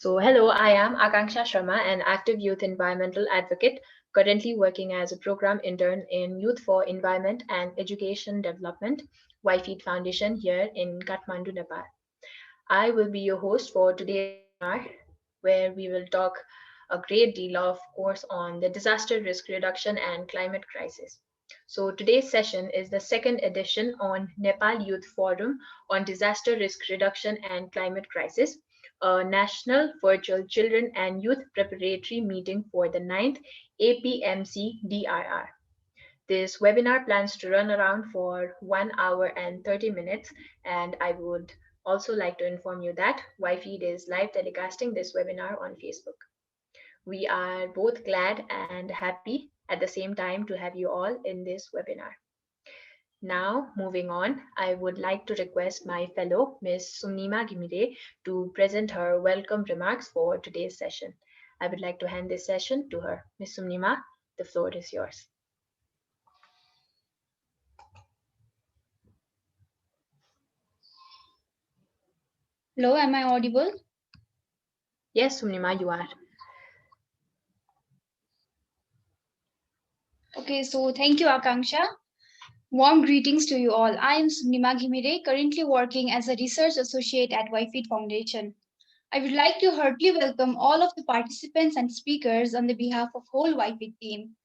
Hello, I am Akanksha Sharma, an active youth environmental advocate, currently working as a program intern in Youth for Environment and Education Development, YFEED Foundation here in Kathmandu, Nepal. I will be your host for today's webinar, where we will talk a great deal, of course, on the disaster risk reduction and climate crisis. So today's session is the second edition on Nepal Youth Forum on Disaster Risk Reduction and Climate Crisis, a national virtual children and youth preparatory meeting for the 9th APMCDRR. This webinar plans to run around for 1 hour and 30 minutes, and I would also like to inform you that YFeed is live telecasting this webinar on Facebook. We are both glad and happy at the same time to have you all in this webinar. Now, moving on, I would like to request my fellow Ms. Sumnima Gimire to present her welcome remarks for today's session. I would like to hand this session to her. Ms. Sumnima, the floor is yours. Hello, am I audible? Yes, Sumnima, you are. Okay, so thank you, Akanksha. Warm greetings to you all. I am Sunima Ghimire, currently working as a research associate at YFeed Foundation. I would like to heartily welcome all of the participants and speakers on the behalf of whole YFeed team.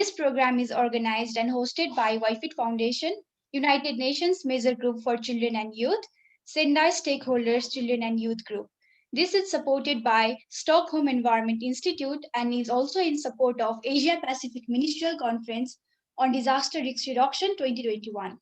This program is organized and hosted by YFeed Foundation, United Nations Major Group for Children and Youth, Sendai Stakeholders Children and Youth Group. This is supported by Stockholm Environment Institute and is also in support of Asia Pacific Ministerial Conference on Disaster Risk Reduction 2021.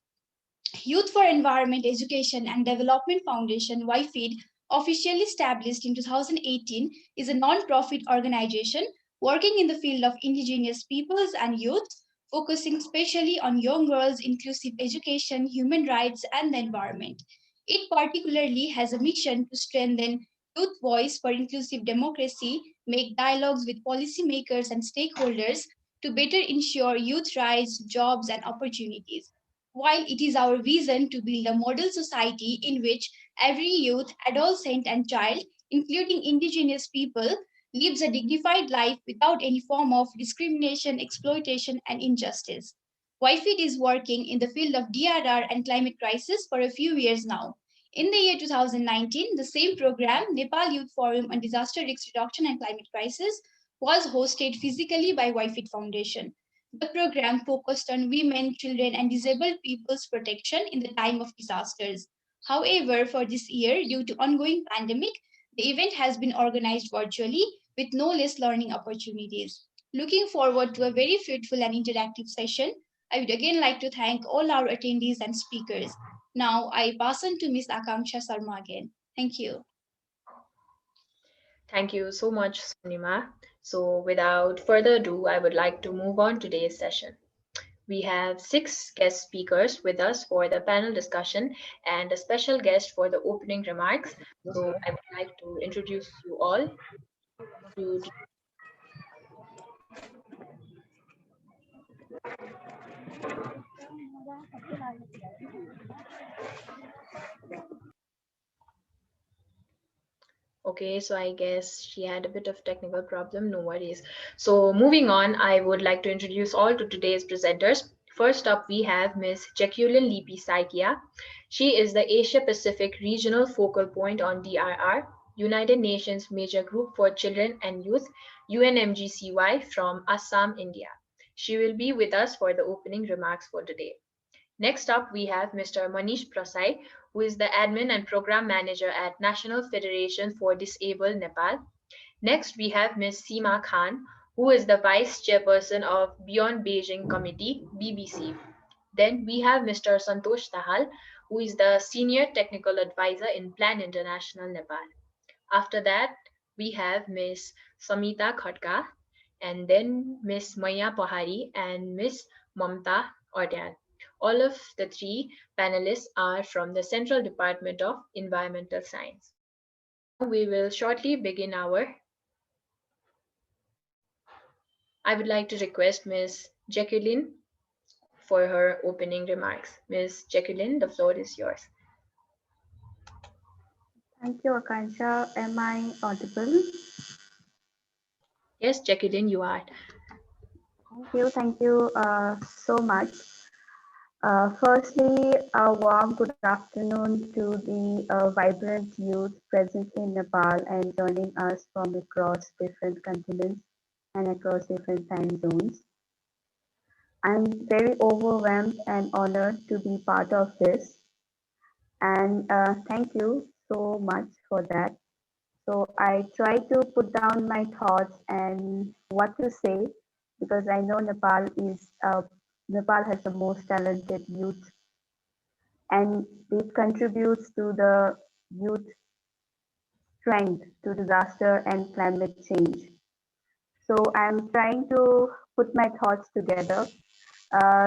Youth for Environment, Education and Development Foundation, YFeed, officially established in 2018, is a non-profit organization working in the field of indigenous peoples and youth, focusing especially on young girls' inclusive education, human rights, and the environment. It particularly has a mission to strengthen youth voice for inclusive democracy, make dialogues with policymakers and stakeholders to better ensure youth rights, jobs, and opportunities. While it is our vision to build a model society in which every youth, adolescent, and child, including indigenous people, lives a dignified life without any form of discrimination, exploitation, and injustice. YFIT is working in the field of DRR and climate crisis for a few years now. In the year 2019, the same program, Nepal Youth Forum on Disaster Risk Reduction and Climate Crisis, was hosted physically by YFIT Foundation. The program focused on women, children, and disabled people's protection in the time of disasters. However, for this year, due to ongoing pandemic, the event has been organized virtually with no less learning opportunities. Looking forward to a very fruitful and interactive session, I would again like to thank all our attendees and speakers. Now I pass on to Ms. Akanksha Sarma again. Thank you. Thank you so much, Sunima. So without further ado, I would like to move on to today's session. We have 6 guest speakers with us for the panel discussion and a special guest for the opening remarks. So I would like to introduce you all to. Okay, so I guess she had a bit of technical problem, no worries. So moving on, I would like to introduce all to today's presenters. First up, we have Ms. Jekulin Lipi Saikia. She is the Asia Pacific Regional Focal Point on DRR, United Nations Major Group for Children and Youth, UNMGCY from Assam, India. She will be with us for the opening remarks for today. Next up, we have Mr. Manish Prasai, who is the Admin and Program Manager at National Federation for Disabled Nepal. Next, we have Ms. Seema Khan, who is the Vice-Chairperson of Beyond Beijing Committee, BBC. Then we have Mr. Santosh Dahal, who is the Senior Technical Advisor in Plan International Nepal. After that, we have Ms. Samita Khadka, and then Ms. Maiya Pahari and Ms. Mamata Aryal. All of the 3 panelists are from the Central Department of Environmental Science. Now we will shortly begin our. I would like to request Ms. Jekulin for her opening remarks. Ms. Jekulin, the floor is yours. Thank you, Akansha. Am I audible? Yes, Jekulin, you are. Thank you so much. Firstly, a warm good afternoon to the vibrant youth present in Nepal and joining us from across different continents and across different time zones. I'm very overwhelmed and honored to be part of this, and thank you so much for that. So I try to put down my thoughts and what to say because I know Nepal has the most talented youth and it contributes to the youth strength to disaster and climate change. So I'm trying to put my thoughts together.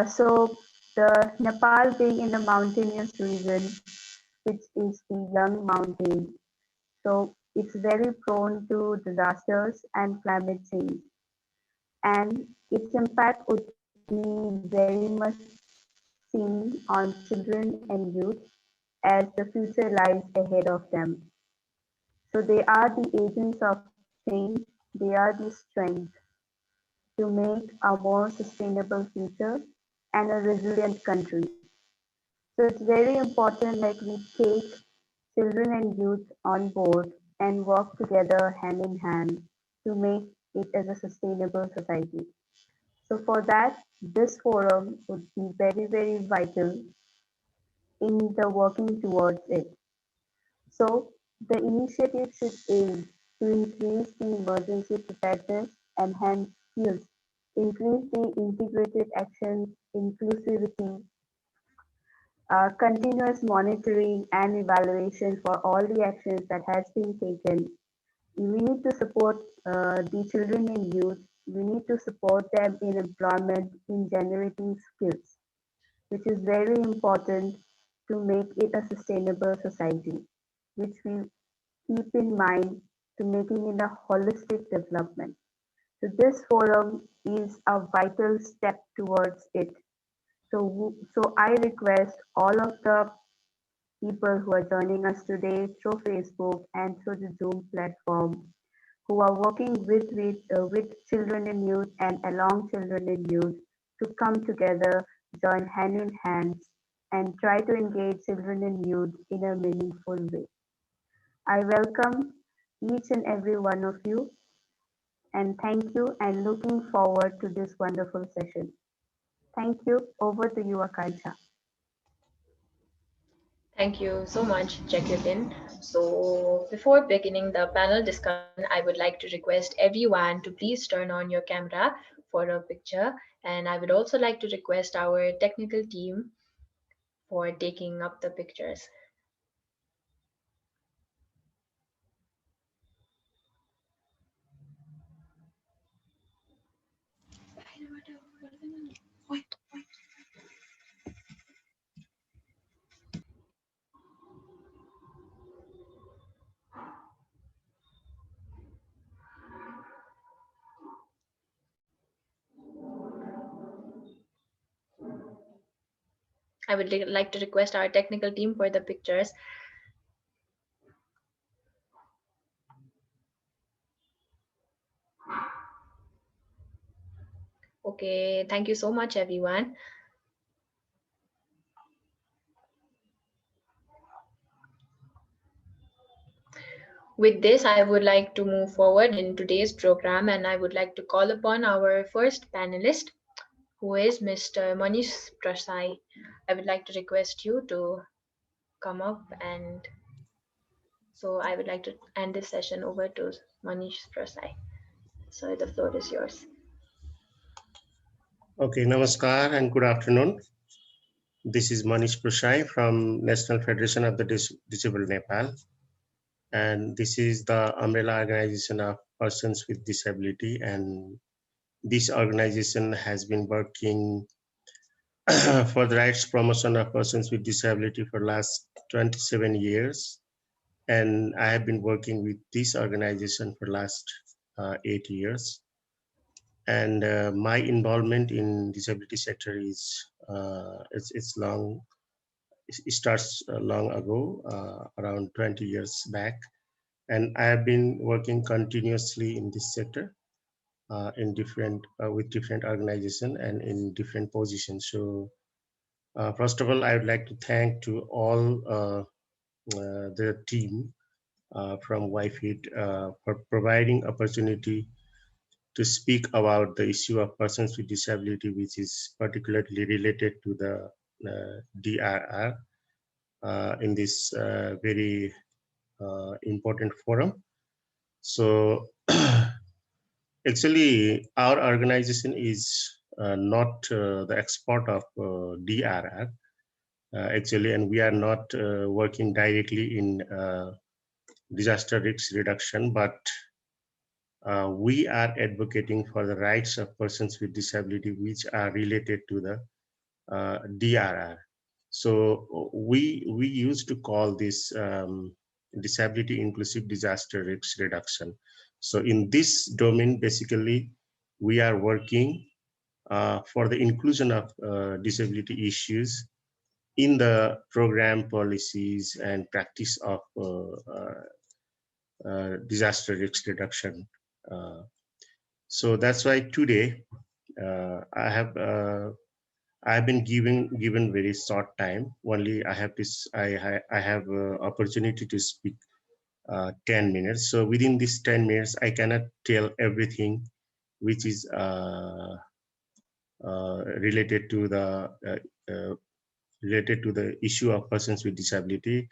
So the Nepal being in the mountainous region, which is the young mountain, so it's very prone to disasters and climate change. And its impact would be very much seen on children and youth as the future lies ahead of them. So they are the agents of change, they are the strength to make a more sustainable future and a resilient country. So it's very important that we take children and youth on board and work together hand in hand to make it as a sustainable society. So for that, this forum would be very, very vital in the working towards it. So the initiative should aim to increase the emergency preparedness, enhance skills, increase the integrated action, inclusivity, continuous monitoring and evaluation for all the actions that has been taken. We need to support the children and youth. We need to support them in employment, in generating skills, which is very important to make it a sustainable society, which we keep in mind to making it a holistic development. So this forum is a vital step towards it. So I request all of the people who are joining us today through Facebook and through the Zoom platform who are working with children and youth and along children and youth to come together, join hand in hand, and try to engage children and youth in a meaningful way. I welcome each and every one of you and thank you and looking forward to this wonderful session. Thank you. Over to you, Akansha. Thank you so much, Jacqueline. So, before beginning the panel discussion, I would like to request everyone to please turn on your camera for a picture. And I would also like to request our technical team for taking up the pictures. I would like to request our technical team for the pictures. Okay, thank you so much, everyone. With this, I would like to move forward in today's program and I would like to call upon our first panelist, who is Mr. Manish Prasai. I would like to request you to come up and so I would like to hand this session over to Manish Prasai. So the floor is yours. Okay, namaskar and good afternoon. This is Manish Prasai from National Federation of the Disabled Nepal. And this is the umbrella organization of persons with disability. And this organization has been working for the rights promotion of persons with disability for last 27 years. And I have been working with this organization for last 8 years. And my involvement in disability sector is it's long. starts long ago, around 20 years back. And I have been working continuously in this sector in different with different organizations and in different positions. So first of all, I would like to thank to all the team from YFIT for providing opportunity to speak about the issue of persons with disability, which is particularly related to the DRR in this very important forum. So actually, our organization is not the expert of DRR, actually, and we are not working directly in disaster risk reduction, but we are advocating for the rights of persons with disability which are related to the DRR. So we used to call this disability inclusive disaster risk reduction. So in this domain, basically, we are working for the inclusion of disability issues in the program policies and practice of disaster risk reduction. So that's why today I have been given very short time. Only I have this I have opportunity to speak 10 minutes. So within these 10 minutes, I cannot tell everything which is related to the related to the issue of persons with disability.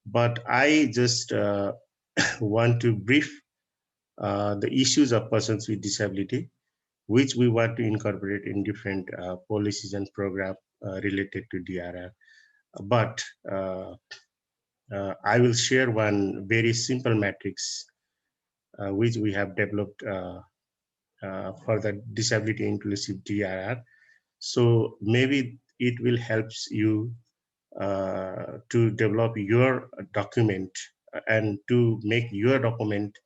But I just want to brief the issues of persons with disability, which we want to incorporate in different policies and programs related to DRR. But I will share one very simple matrix which we have developed for the disability inclusive DRR. So maybe it will help you to develop your document and to make your document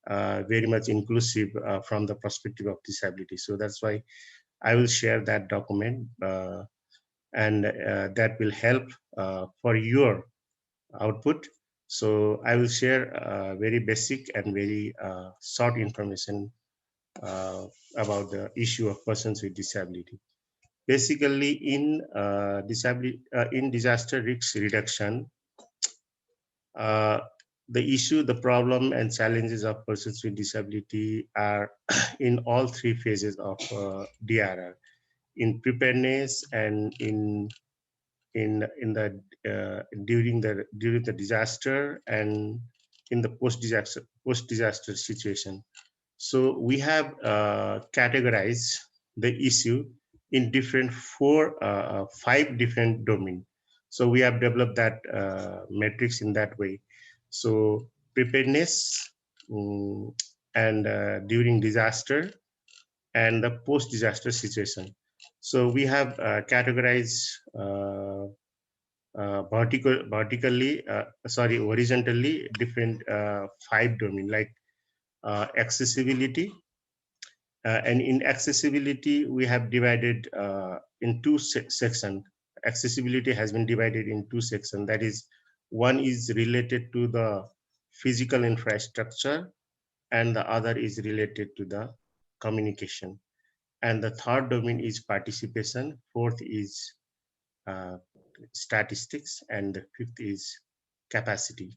very much inclusive from the perspective of disability. So that's why I will share that document and that will help for your output. So I will share very basic and very short information about the issue of persons with disability. Basically, in in disaster risk reduction, uh, the issue, the problem, and challenges of persons with disability are in all three phases of DRR: in preparedness and in the during the disaster and in the post disaster situation. So we have categorized the issue in different five different domains. So we have developed that matrix in that way. So preparedness and during disaster and the post-disaster situation. So we have categorized horizontally different five domains like accessibility. And in accessibility, we have divided in two sections. Accessibility has been divided in two sections. That is, one is related to the physical infrastructure and the other is related to the communication. And the third domain is participation. Fourth is uh, statistics, and the fifth is capacity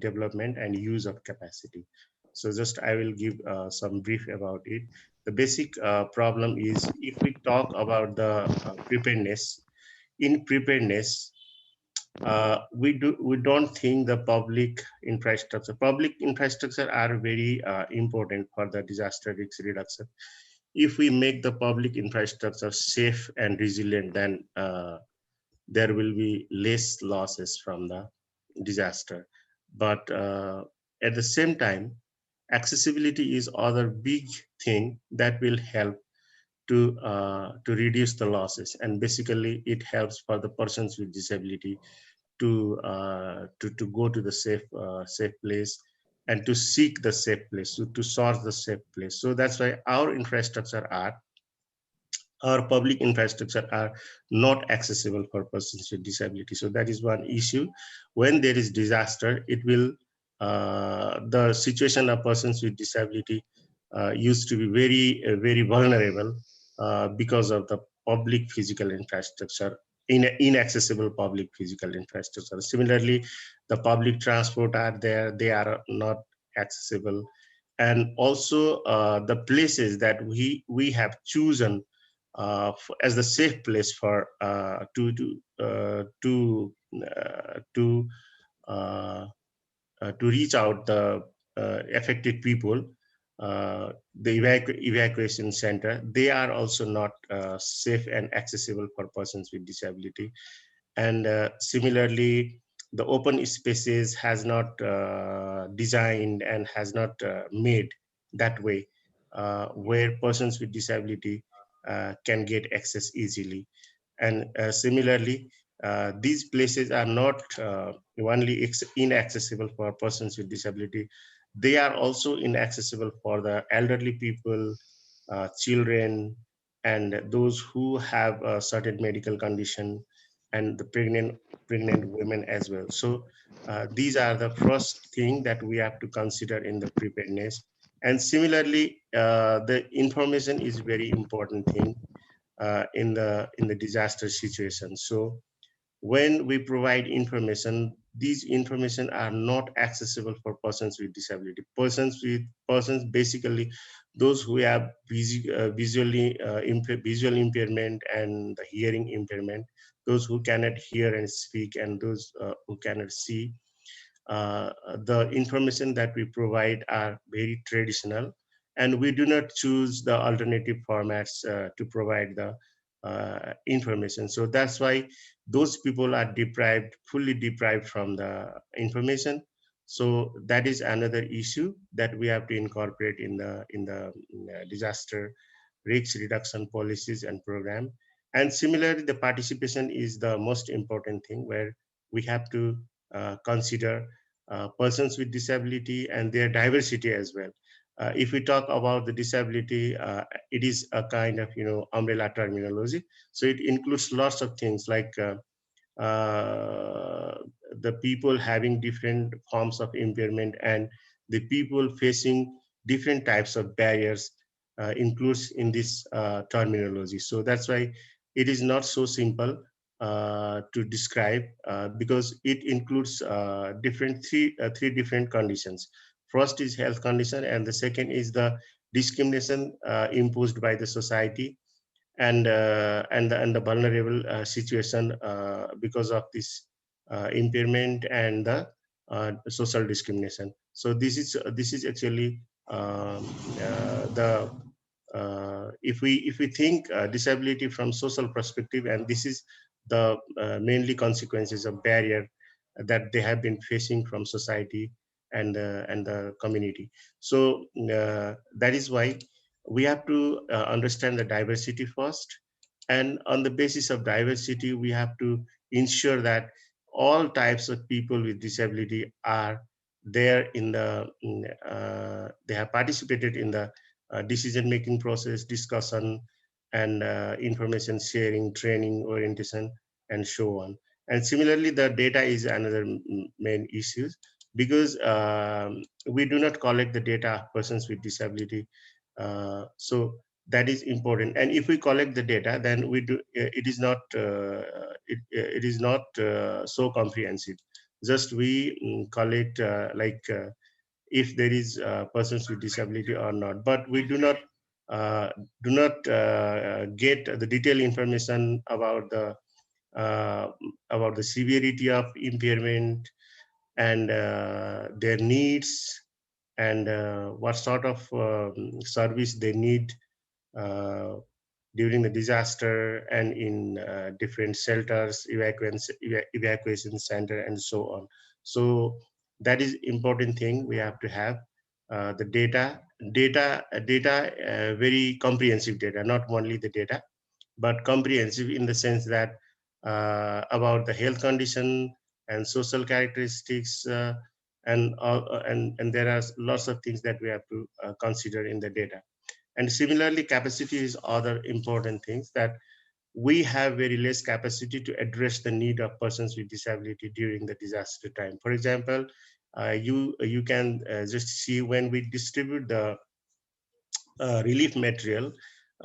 development and use of capacity. So just I will give some brief about it. The basic problem is if we talk about the preparedness. In preparedness, we don't think the public infrastructure are very important for the disaster risk reduction. If we make the public infrastructure safe and resilient, then there will be less losses from the disaster. But at the same time, accessibility is other big thing that will help to reduce the losses, and basically it helps for the persons with disability to go to the safe place and to seek the safe place, to source the safe place. So that's why our infrastructure are or public infrastructure are not accessible for persons with disability. So that is one issue. When there is disaster, it will the situation of persons with disability used to be very vulnerable because of the public physical infrastructure, inaccessible public physical infrastructure. Similarly, the public transport are there, they are not accessible. And also the places that we have chosen as the safe place for uh, to reach out the affected people, the evacuation center, they are also not safe and accessible for persons with disability. And similarly, the open spaces has not designed and has not made that way where persons with disability can get access easily. And similarly, these places are not only inaccessible for persons with disability, they are also inaccessible for the elderly people, children, and those who have a certain medical condition, and the pregnant women as well. So these are the first thing that we have to consider in the preparedness. And similarly, the information is very important thing in the disaster situation. So when we provide information, these information are not accessible for persons with disability. Persons basically those who have visual impairment and the hearing impairment, those who cannot hear and speak, and those who cannot see. The information that we provide are very traditional, and we do not choose the alternative formats to provide the information. So that's why those people are fully deprived from the information. So that is another issue that we have to incorporate in the disaster risk reduction policies and program. And similarly, the participation is the most important thing, where we have to consider persons with disability and their diversity as well. If we talk about the disability, it is a kind of umbrella terminology. So it includes lots of things like uh, the people having different forms of impairment, and the people facing different types of barriers includes in this terminology. So that's why it is not so simple to describe because it includes three different conditions. First is health condition, and the second is the discrimination imposed by the society, and the vulnerable situation because of this impairment and the social discrimination. So this is actually the if we think disability from social perspective, and this is the mainly consequences of barrier that they have been facing from society and the community. So that is why we have to understand the diversity first, and on the basis of diversity we have to ensure that all types of people with disability are there they have participated in the decision making process, discussion, and information sharing, training, orientation, and so on. And similarly, the data is another main issue, because we do not collect the data of persons with disability. So that is important. And if we collect the data, then it is not it is not so comprehensive. Just we collect if there is persons with disability or not, but we uh, do not get the detailed information uh, about the severity of impairment, and their needs, and what sort of service they need uh, during the disaster, and in different shelters, evacuation center, and so on. So that is important thing we have to have. The data, very comprehensive data, not only the data, but comprehensive in the sense that about the health condition and social characteristics, and there are lots of things that we have to consider in the data. And similarly, capacity is other important things, that we have very less capacity to address the need of persons with disability during the disaster time. For example, you can just see when we distribute the relief material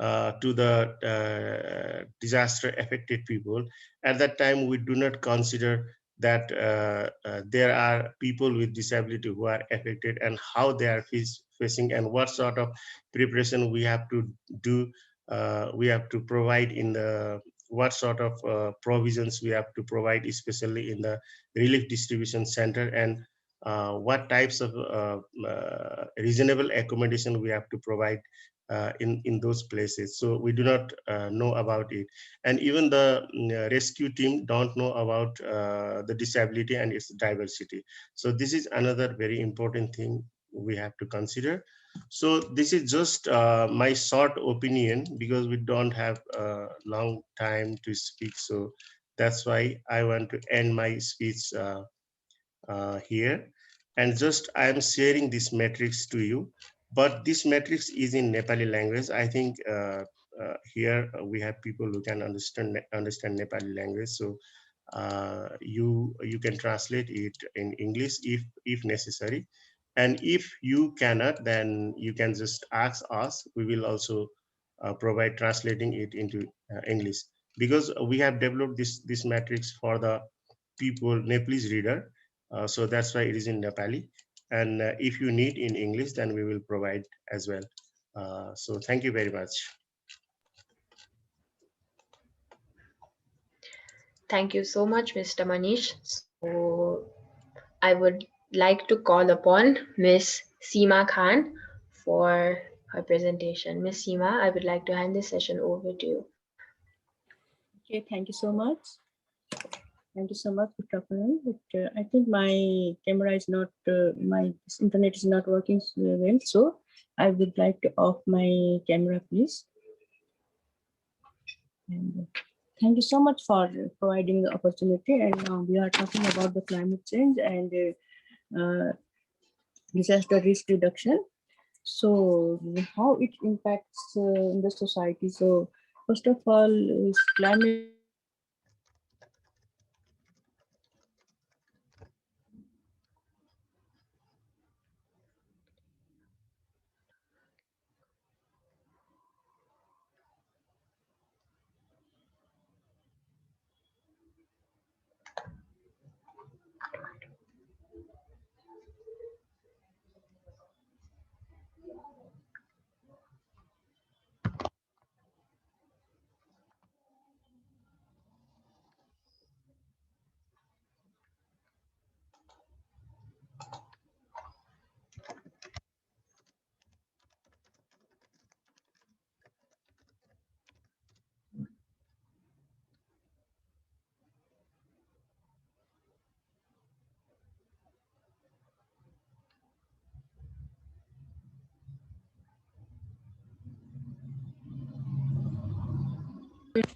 to the disaster affected people. At that time, we do not consider that there are people with disability who are affected and how they are facing and what sort of preparation we have to do. We have to provide in the what sort of provisions we have to provide, especially in the relief distribution center, and what types of reasonable accommodation we have to provide in those places. So we do not know about it, and even the rescue team don't know about the disability and its diversity. So this is another very important thing we have to consider. So this is just my short opinion, because we don't have a long time to speak. So that's why I want to end my speech here. And just I am sharing this matrix to you, but this matrix is in Nepali language. I think here we have people who can understand Nepali language. So you can translate it in English if necessary. And if you cannot, then you can just ask us. We will also provide translating it into English, because we have developed this matrix for the people Nepalese reader. So that's why it is in Nepali. And if you need in English, then we will provide as well. So thank you very much. Thank you so much, Mr. Manish. So I would like to call upon Miss Seema Khan for her presentation. Miss Seema, I would like to hand this session over to you. Okay, thank you so much. Thank you so much. Good afternoon. But, I think my camera is not, my internet is not working well. So I would like to off my camera, please. And thank you so much for providing the opportunity. And now we are talking about the climate change and disaster risk reduction. So how it impacts in the society. So first of all, is climate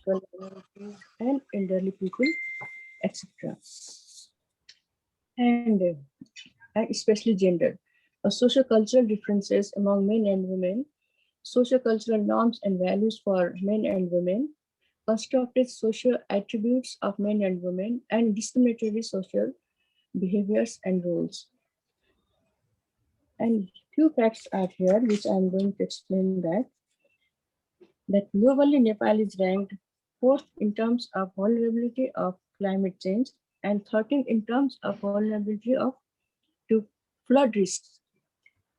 vulnerabilities and elderly people, etc. And especially gender, socio-cultural differences among men and women, socio-cultural norms and values for men and women, constructed social attributes of men and women, and discriminatory social behaviors and roles. And few facts are here, which I'm going to explain that globally Nepal is ranked fourth in terms of vulnerability of climate change and 13th in terms of vulnerability to flood risks.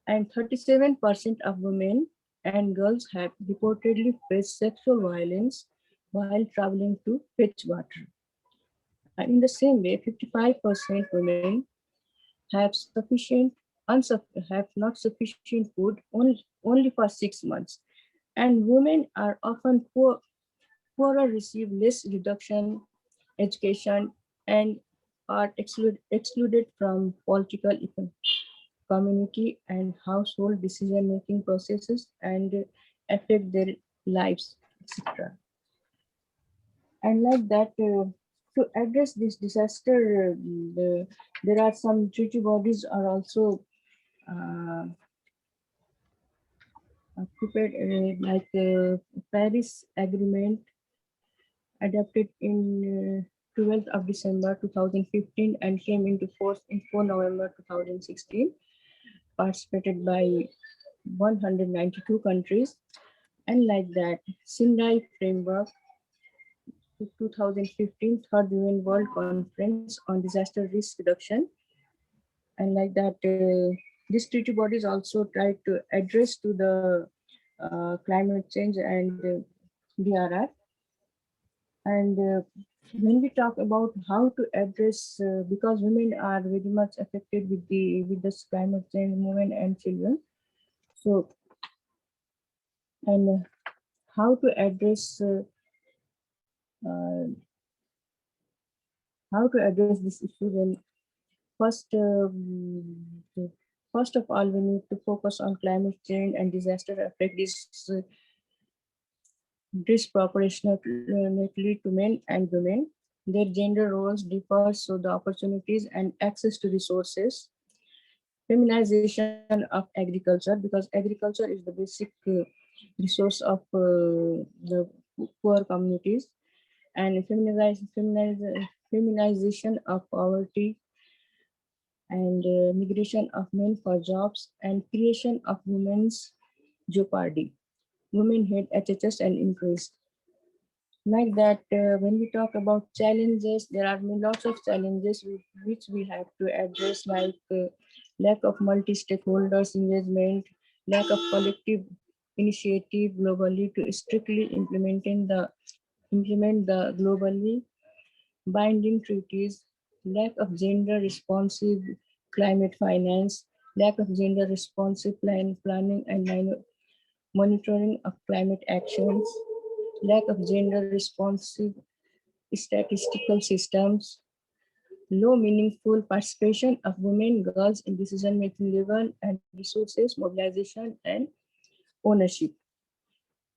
And 37% of women and girls have reportedly faced sexual violence while traveling to fetch water. And in the same way, 55% women have have not sufficient food only for 6 months. And women are often poorer, receive less reduction education, and are excluded from political community and household decision-making processes and affect their lives, etc. And like that, to address this disaster, there are some treaty bodies are also uh, prepared like Paris Agreement adopted in 12th of December 2015 and came into force in 4 November 2016, participated by 192 countries. And like that, Sendai Framework 2015 Third UN World Conference on Disaster Risk Reduction. And like that, these treaty bodies also try to address to the climate change and DRR. And when we talk about how to address, because women are very much affected with this climate change, women and children. So, and how to address uh, how to address this issue? Then first, first of all, we need to focus on climate change and disaster affect this disproportionately to men and women. Their gender roles differ, so the opportunities and access to resources. Feminization of agriculture, because agriculture is the basic resource of the poor communities, and feminization of poverty, and migration of men for jobs, and creation of women's jeopardy. Women hate HHS and increase. Like that, when we talk about challenges, there are lots of challenges which we have to address, like lack of multi-stakeholders engagement, lack of collective initiative globally to strictly implement the globally binding treaties, lack of gender responsive climate finance, lack of gender responsive planning and monitoring of climate actions, lack of gender responsive statistical systems, low meaningful participation of women, girls in decision-making level and resources, mobilization, and ownership.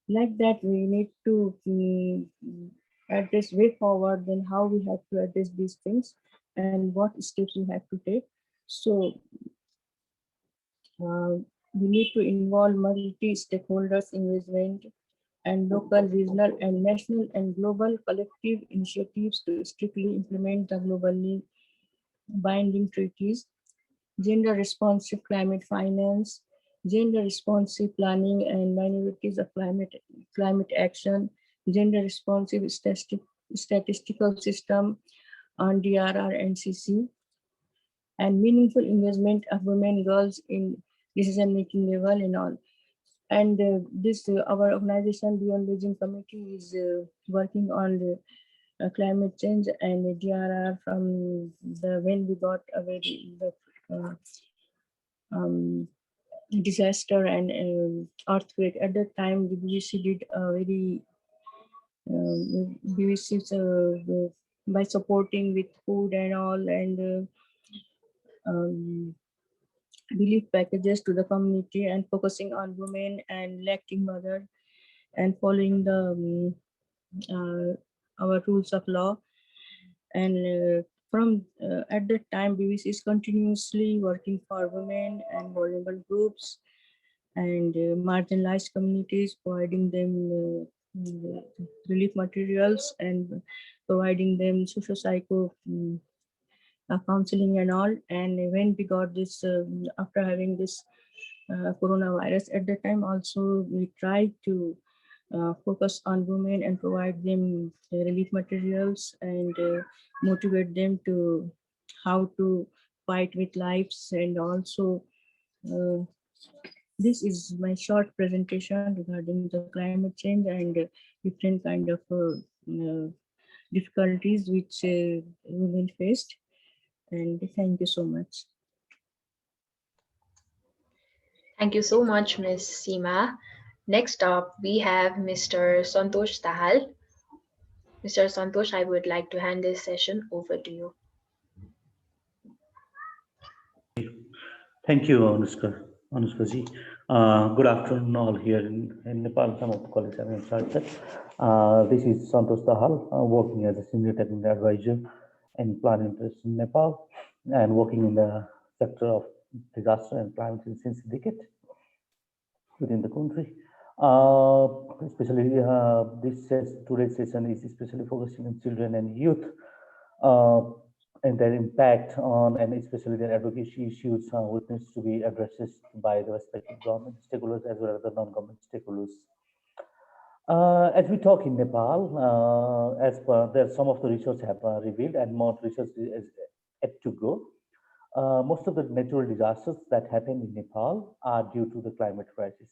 Like that, we need to address way forward then how we have to address these things and what steps we have to take. So we need to involve multi-stakeholders engagement and local, regional, and national and global collective initiatives to strictly implement the globally binding treaties, gender responsive climate finance, gender responsive planning and minorities of climate action, gender responsive statistical system on DRR and CC, and meaningful engagement of women, girls in decision making level and all. And this our organization Beyond Beijing Committee is working on the climate change and DRR from the when we got a very uh, um, disaster and earthquake. At that time, the BBC did a very BBC by supporting with food and all and relief packages to the community and focusing on women and lacting mother and following the our rules of law. And from at that time, BBC is continuously working for women and vulnerable groups and marginalized communities, providing them relief materials and providing them socio-psycho counseling and all. And when we got this, after having this coronavirus, at the time also we tried to focus on women and provide them relief materials and motivate them to how to fight with lives. And also uh, this is my short presentation regarding the climate change and different kind of difficulties which women faced. And thank you so much. Thank you so much, Ms. Seema. Next up, we have Mr. Santosh Dahal. Mr. Santosh, I would like to hand this session over to you. Thank you, Anushka ji. Good afternoon, all here in Nepal. Some of the colleagues have started. This is Santosh Dahal, working as a senior technical advisor in planning interest in Nepal and working in the sector of disaster and climate change since a decade. within the country. Especially today's session is especially focusing on children and youth uh, and their impact on, and especially their advocacy issues which needs to be addressed by the respective government stakeholders as well as the non-government stakeholders. As we talk in Nepal, as per there, some of the research have revealed, and more research is yet to go. Most of the natural disasters that happen in Nepal are due to the climate crisis,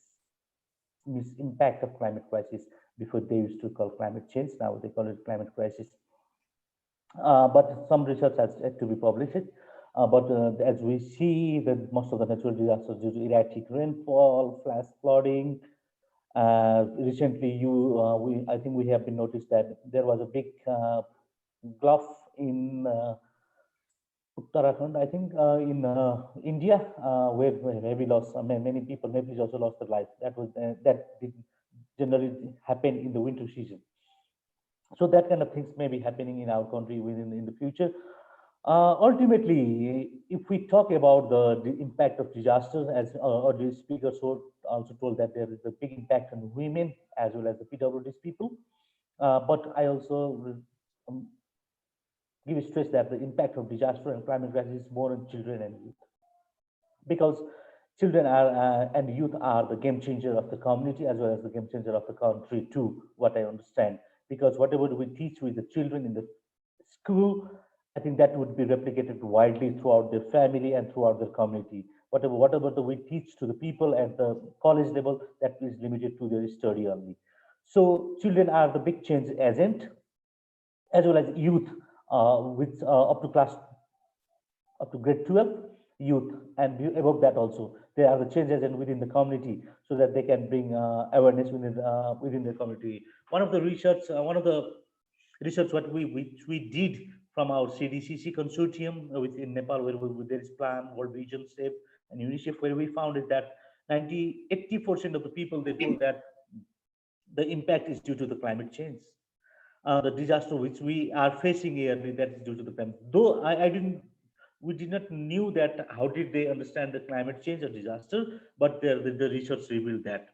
means impact of climate crisis. Before they used to call climate change, now they call it climate crisis. But some research has yet to be published. But as we see that most of the natural disasters due to erratic rainfall, flash flooding. Recently, I think we have been noticed that there was a big gulf in Uttarakhand, I think, in India, where heavy loss. I mean, many people, maybe also lost their life. That did generally happen in the winter season. So that kind of things may be happening in our country within in the future. Ultimately, if we talk about the impact of disasters, as earlier speakers also told that there is a big impact on women as well as the PWDs people. But I also um, give stress that the impact of disaster and climate crisis is more on children and youth, because children are and youth are the game changer of the community as well as the game changer of the country too, what I understand. Because whatever we teach with the children in the school, I think that would be replicated widely throughout their family and throughout their community. Whatever we teach to the people at the college level, that is limited to their study only. So children are the big change agent, as well as youth, with up to grade 12 youth, and above that also they are the change agent within the community, so that they can bring awareness within the community. One of the research which we did from our CDCC consortium within Nepal, where there is Plan, World Vision, SAFE, and UNICEF, where we found is that 80% of the people, they told that the impact is due to the climate change. The disaster which we are facing here, that is due to the climate. Though we did not knew that how did they understand the climate change or disaster, but the research revealed that.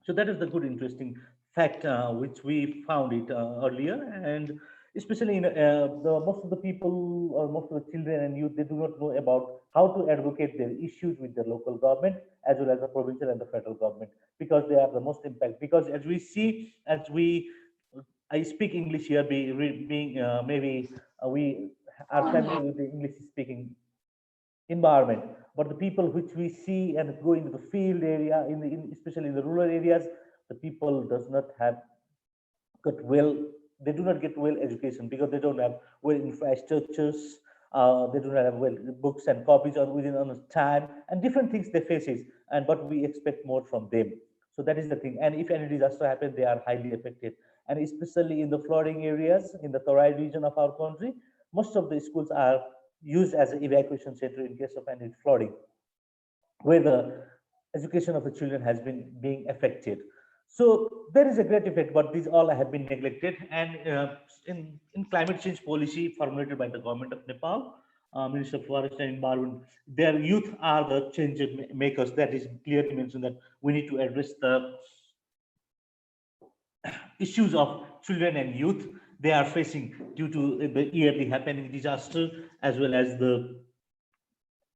So that is the good, interesting fact which we found it earlier, and especially in most of the people or most of the children and youth, they do not know about how to advocate their issues with their local government as well as the provincial and the federal government, because they are the most impact. Because as we see, I speak English here, being maybe we are familiar with the English speaking environment, but the people which we see and go into the field area, especially in the rural areas, the people does not have got well, they do not get well education, because they don't have well infrastructures, they do not have well books and copies or within on time, and different things they faces, and but we expect more from them. So that is the thing. And if any disaster happens, they are highly affected, and especially in the flooding areas in the Tarai region of our country, most of the schools are used as an evacuation center in case of any flooding, where the education of the children has been being affected. So there is a great effect, but these all have been neglected. And in climate change policy formulated by the government of Nepal, Minister of Forest and Environment, their youth are the change makers. That is clearly mentioned that we need to address the issues of children and youth they are facing due to the yearly happening disaster, as well as the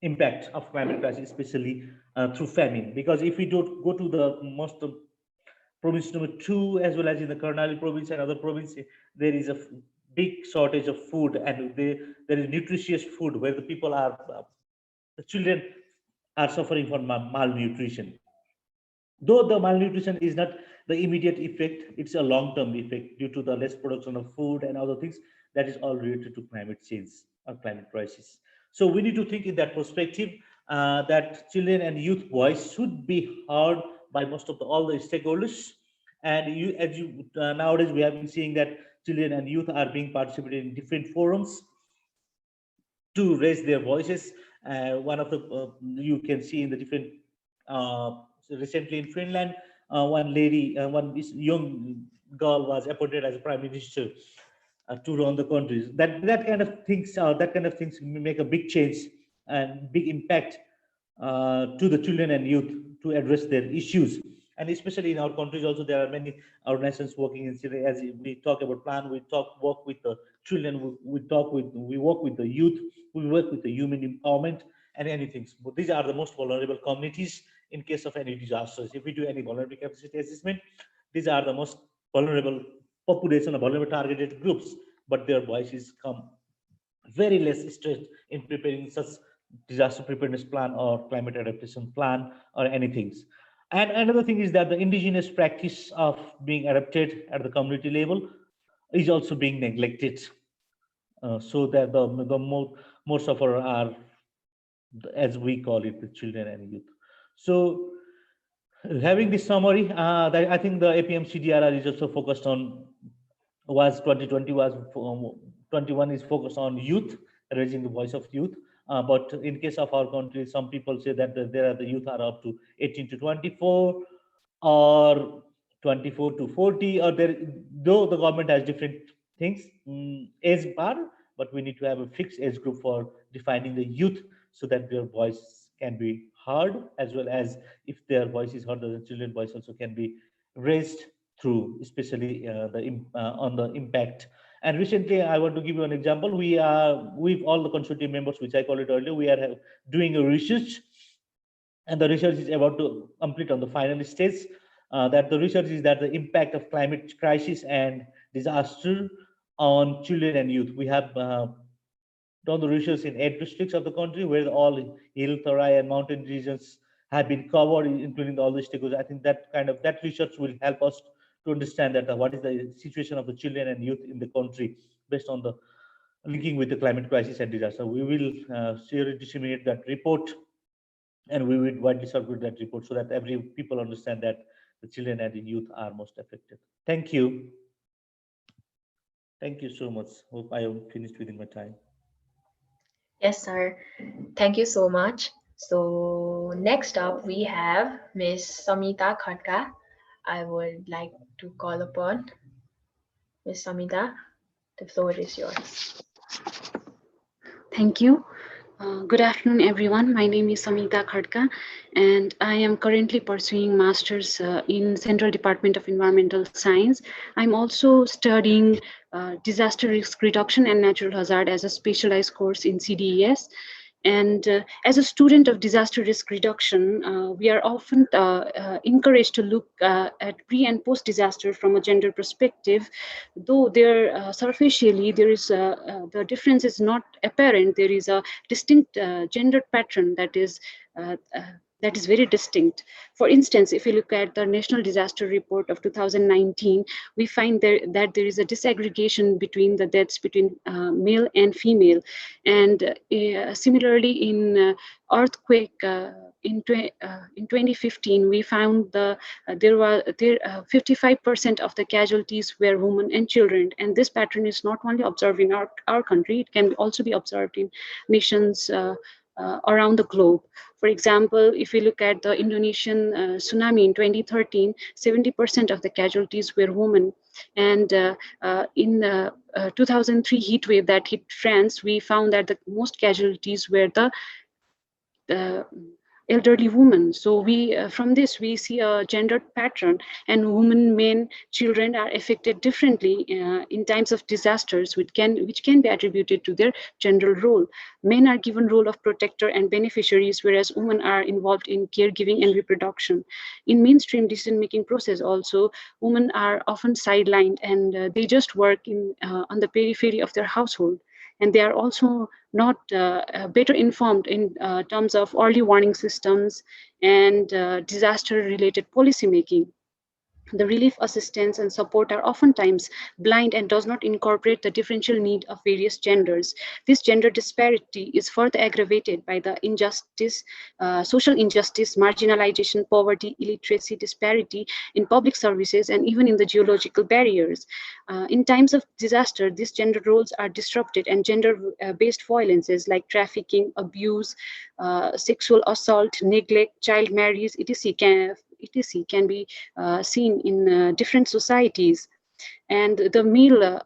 impact of climate crisis, especially through famine. Because if we don't go to the most of province number 2, as well as in the Karnali province and other provinces, there is a big shortage of food, and there is nutritious food where the people are, the children are suffering from malnutrition. Though the malnutrition is not the immediate effect, it's a long-term effect due to the less production of food and other things. That is all related to climate change or climate crisis. So we need to think in that perspective, that children and youth voice should be heard by most of all the stakeholders. And nowadays we have been seeing that children and youth are being participated in different forums to raise their voices. One of the you can see in the different recently in Finland, one young girl was appointed as a prime minister to run the country. That kind of things make a big change and big impact to the children and youth. to address their issues. And especially in our countries also, there are many organizations working in Syria. As we talk about plan, we work with the children, we work with the youth, we work with the human empowerment and anything. But these are the most vulnerable communities in case of any disasters. If we do any vulnerability capacity assessment, these are the most vulnerable population of vulnerable targeted groups, but their voices come very less stressed in preparing such disaster preparedness plan or climate adaptation plan or anything. And another thing is that the indigenous practice of being adapted at the community level is also being neglected, so that the more sufferer are, as we call it, the children and youth. So having this summary, that I think the APMCDRR is also focused on, was 2020 was 21 is focused on youth, raising the voice of youth. But in case of our country, some people say that the youth are up to 18 to 24 or 24 to 40, or there, though the government has different things, age bar, but we need to have a fixed age group for defining the youth so that their voice can be heard, as well as if their voice is heard, the children's voice also can be raised through, especially on the impact. And recently, I want to give you an example. We are, with all the consortium members, which I called it earlier, we are doing a research, and the research is about to complete on the final stage. That the research is that the impact of climate crisis and disaster on children and youth. We have done the research in 8 districts of the country, where all hill, Tarai, and mountain regions have been covered, including all the stakeholders. I think that research will help us to understand that what is the situation of the children and youth in the country based on the linking with the climate crisis and disaster. We will share disseminate that report, and we will widely circulate that report so that every people understand that the children and the youth are most affected. Thank you. Thank you so much. Hope I am finished within my time. Yes, sir. Thank you so much. So next up we have Miss Samita Khadka. I would like to call upon Miss Samita. The floor is yours. Thank you. Good afternoon, everyone. My name is Samita Khadka, and I am currently pursuing Masters in Central Department of Environmental Science. I'm also studying Disaster Risk Reduction and Natural Hazard as a specialized course in CDES. And as a student of disaster risk reduction, we are often encouraged to look at pre and post disaster from a gender perspective. Though there superficially there is the difference is not apparent, there is a distinct gender pattern that is very distinct. For instance, if you look at the National Disaster Report of 2019, we find that there is a disaggregation between the deaths between male and female. And similarly, in earthquake in 2015, we found there 55% of the casualties were women and children. And this pattern is not only observed in our country, it can also be observed in nations around the globe. For example, if we look at the Indonesian tsunami in 2013, 70% of the casualties were women. And in 2003 heat wave that hit France, we found that the most casualties were the elderly women. So we from this we see a gendered pattern, and women, men, children are affected differently in times of disasters, which can be attributed to their gender role. Men are given role of protector and beneficiaries, whereas women are involved in caregiving and reproduction. In mainstream decision-making process also, women are often sidelined, and they just work in on the periphery of their household. And they are also not better informed in terms of early warning systems and disaster-related policy making. The relief assistance and support are oftentimes blind and does not incorporate the differential need of various genders. This gender disparity is further aggravated by the injustice, social injustice, marginalization, poverty, illiteracy, disparity in public services, and even in the geological barriers. In times of disaster, these gender roles are disrupted, and gender-based violences like trafficking, abuse, sexual assault, neglect, child marriage, etc. can be seen in different societies. and the male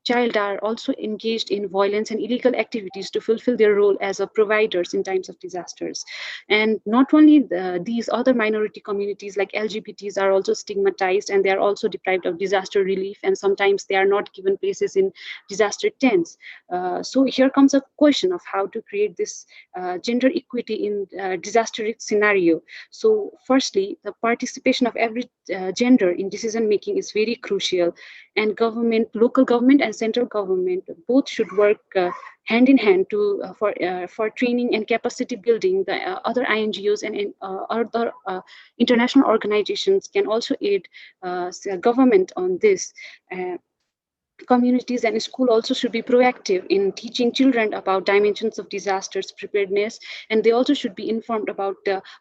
child are also engaged in violence and illegal activities to fulfill their role as a providers in times of disasters. And not only these other minority communities like LGBTs are also stigmatized, and they are also deprived of disaster relief, and sometimes they are not given places in disaster tents. So here comes a question of how to create this gender equity in disaster risk scenario. So firstly, the participation of every gender in decision making is very crucial, and government, local government and central government both should work hand in hand to for training and capacity building. The other INGOs and other international organizations can also aid government on this. Communities and school also should be proactive in teaching children about dimensions of disasters preparedness, and they also should be informed about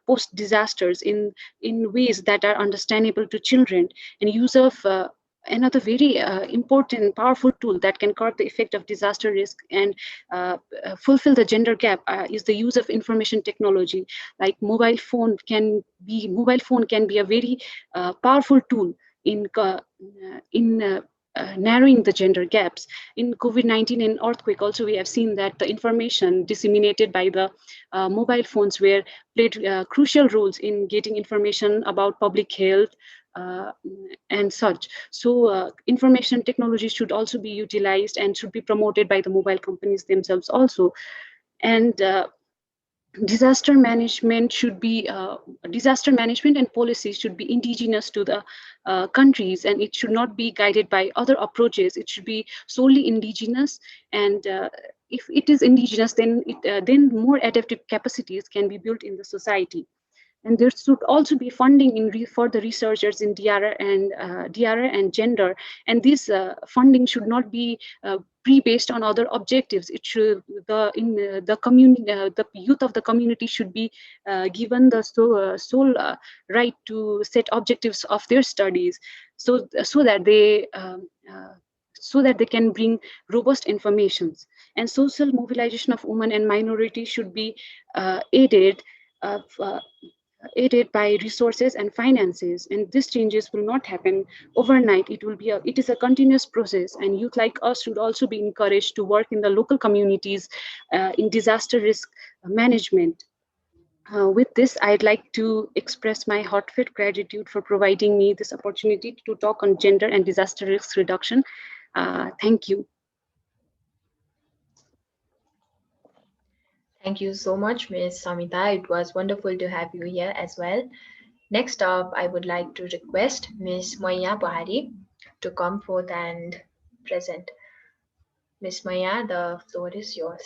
post disasters in ways that are understandable to children. And use of another very important powerful tool that can curb the effect of disaster risk and fulfill the gender gap is the use of information technology. Like mobile phone can be a very powerful tool in narrowing the gender gaps. In COVID-19 and earthquake also, we have seen that the information disseminated by the mobile phones played crucial roles in getting information about public health and such. So information technology should also be utilized and should be promoted by the mobile companies themselves also. And disaster management and policies should be indigenous to the countries, and it should not be guided by other approaches. It should be solely indigenous, and if it is indigenous, then more adaptive capacities can be built in the society. And there should also be funding for the researchers in DRR and gender. And this funding should not be pre-based on other objectives. It should the community, the youth of the community should be given the sole right to set objectives of their studies, so that they can bring robust informations. And social mobilization of women and minorities should be aided by resources and finances, and these changes will not happen overnight. It is a continuous process, and youth like us should also be encouraged to work in the local communities in disaster risk management. With this, I'd like to express my heartfelt gratitude for providing me this opportunity to talk on gender and disaster risk reduction. Thank you. Thank you so much, Ms. Samita. It was wonderful to have you here as well. Next up, I would like to request Ms. Maiya Pahari to come forth and present. Ms. Maiya, the floor is yours.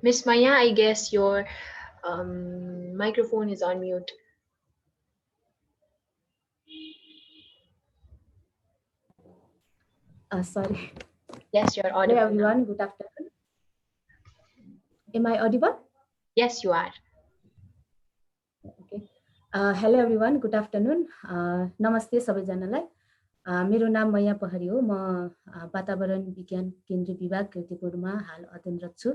Ms. Maiya, I guess your microphone is on mute. Sorry. Yes, you're audible. Hello everyone, good afternoon. Am I audible? Yes, you are. Okay. Hello everyone, good afternoon. Namaste सबैजनालाई. मेरो नाम मैया पहाडी हो. म वातावरण विज्ञान केन्द्रीय विभाग कीर्तिपुरमा हाल अध्ययनरत छु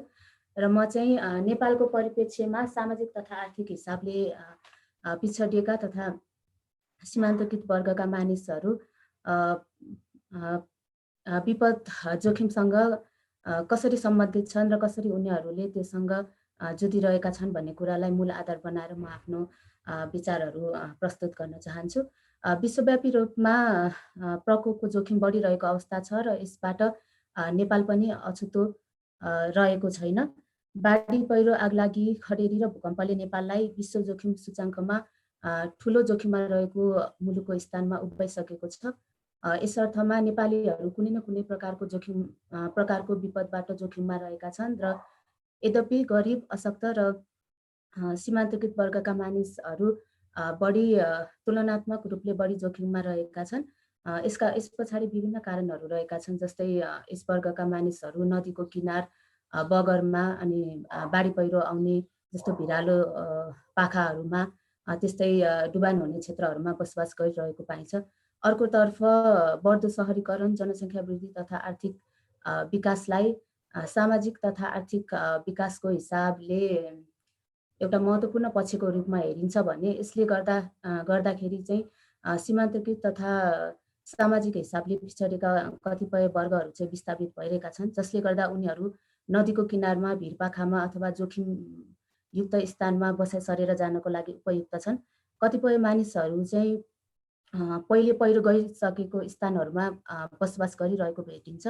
र म चाहिँ नेपालको परिप्रेक्ष्यमा सामाजिक तथा आर्थिक हिसाबले पिछडिएका तथा सीमान्तकृत वर्गका मानिसहरू विपद जोखिमसँग कसरी सम्बन्धित छन् र कसरी उनीहरूले त्यससँग जुधिरहेका छन् भन्ने कुरालाई मूल आधार बनाएर म आफ्नो विचारहरू प्रस्तुत गर्न चाहन्छु। विश्वव्यापी रूपमा प्रकोपको जोखिम बढिरहेको अवस्था छ र यसबाट नेपाल पनि अछुतो रहेको छैन। बाढी, पहिरो, आगलागी, खडेरी र भूकम्पले नेपाललाई विश्व जोखिम सूचाङ्कमा ठुलो जोखिममा रहेको मुलुकको स्थानमा उभ्याइसकेको छ। यस अर्थमा नेपालीहरू कुनै न कुनै प्रकारको विपदबाट जोखिममा रहेका छन् र यद्यपि गरिब, अशक्त र सीमान्तकृत वर्गका मानिसहरू तुलनात्मक रूपले बढी जोखिममा रहेका छन्। यस पछाडि विभिन्न कारणहरू रहेका छन्, जस्तै यस वर्गका मानिसहरू नदीको किनार बगरमा अनि बाढी पहिरो आउने जस्तो भिरालो पाखाहरूमा त्यस्तै डुबान हुने क्षेत्रहरूमा बसोबास गरिरहेको पाइन्छ। अर्कोतर्फ बढ्दो शहरीकरण, जनसङ्ख्या वृद्धि तथा आर्थिक विकासलाई सामाजिक तथा आर्थिक विकासको हिसाबले एउटा महत्त्वपूर्ण पक्षको रूपमा हेरिन्छ भने यसले गर्दाखेरि चाहिँ सीमान्तकृत तथा सामाजिक हिसाबले पिछडेका कतिपय वर्गहरू चाहिँ विस्थापित भइरहेका छन्, जसले गर्दा उनीहरू नदीको किनारमा, भिरपाखामा अथवा जोखिमयुक्त स्थानमा बसाइ सरेर जानको लागि उपयुक्त छन्। कतिपय मानिसहरू चाहिँ पहिले पहिरो गइसकेको स्थानहरूमा बसोबास गरिरहेको भेटिन्छ।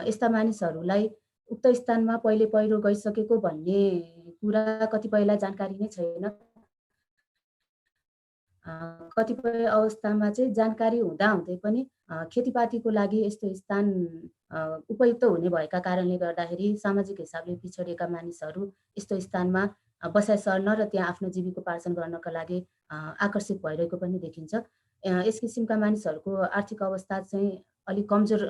यस्ता मानिसहरूलाई उक्त स्थानमा पहिले पहिरो गइसकेको भन्ने कुरा कतिपयलाई जानकारी नै छैन। कतिपय अवस्थामा चाहिँ जानकारी हुँदाहुँदै पनि खेतीपातीको लागि यस्तो स्थान उपयुक्त हुने भएका कारणले गर्दाखेरि सामाजिक हिसाबले पिछडिएका मानिसहरू यस्तो स्थानमा बसाइ सर्न र त्यहाँ आफ्नो जीविकोपार्जन गर्नका लागि आकर्षित भइरहेको पनि देखिन्छ। यस किसिमका मानिसहरूको आर्थिक अवस्था चाहिँ अलिक कमजोर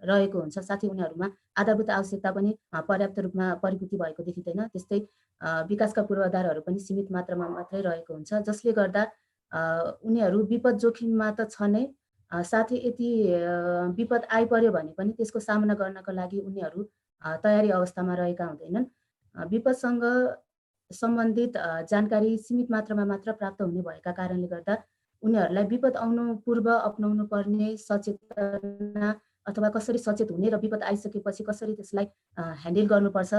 रहेको हुन्छ, साथै उनीहरूमा आधारभूत आवश्यकता पनि पर्याप्त रूपमा परिपूर्ति भएको देखिँदैन। त्यस्तै विकासका पूर्वाधारहरू पनि सीमित मात्रामा मात्रै रहेको हुन्छ, जसले गर्दा उनीहरू विपद जोखिममा त छ नै, साथै यति विपद आइपर्यो भने पनि त्यसको सामना गर्नका लागि उनीहरू तयारी अवस्थामा रहेका हुँदैनन्। विपदसँग सम्बन्धित जानकारी सीमित मात्रामा मात्र प्राप्त हुने भएका कारणले गर्दा उनीहरूलाई विपद आउनु पूर्व अपनाउनु पर्ने सचेतना अथवा कसरी सचेत हुने र विपद आइसकेपछि कसरी त्यसलाई ह्यान्डल गर्नुपर्छ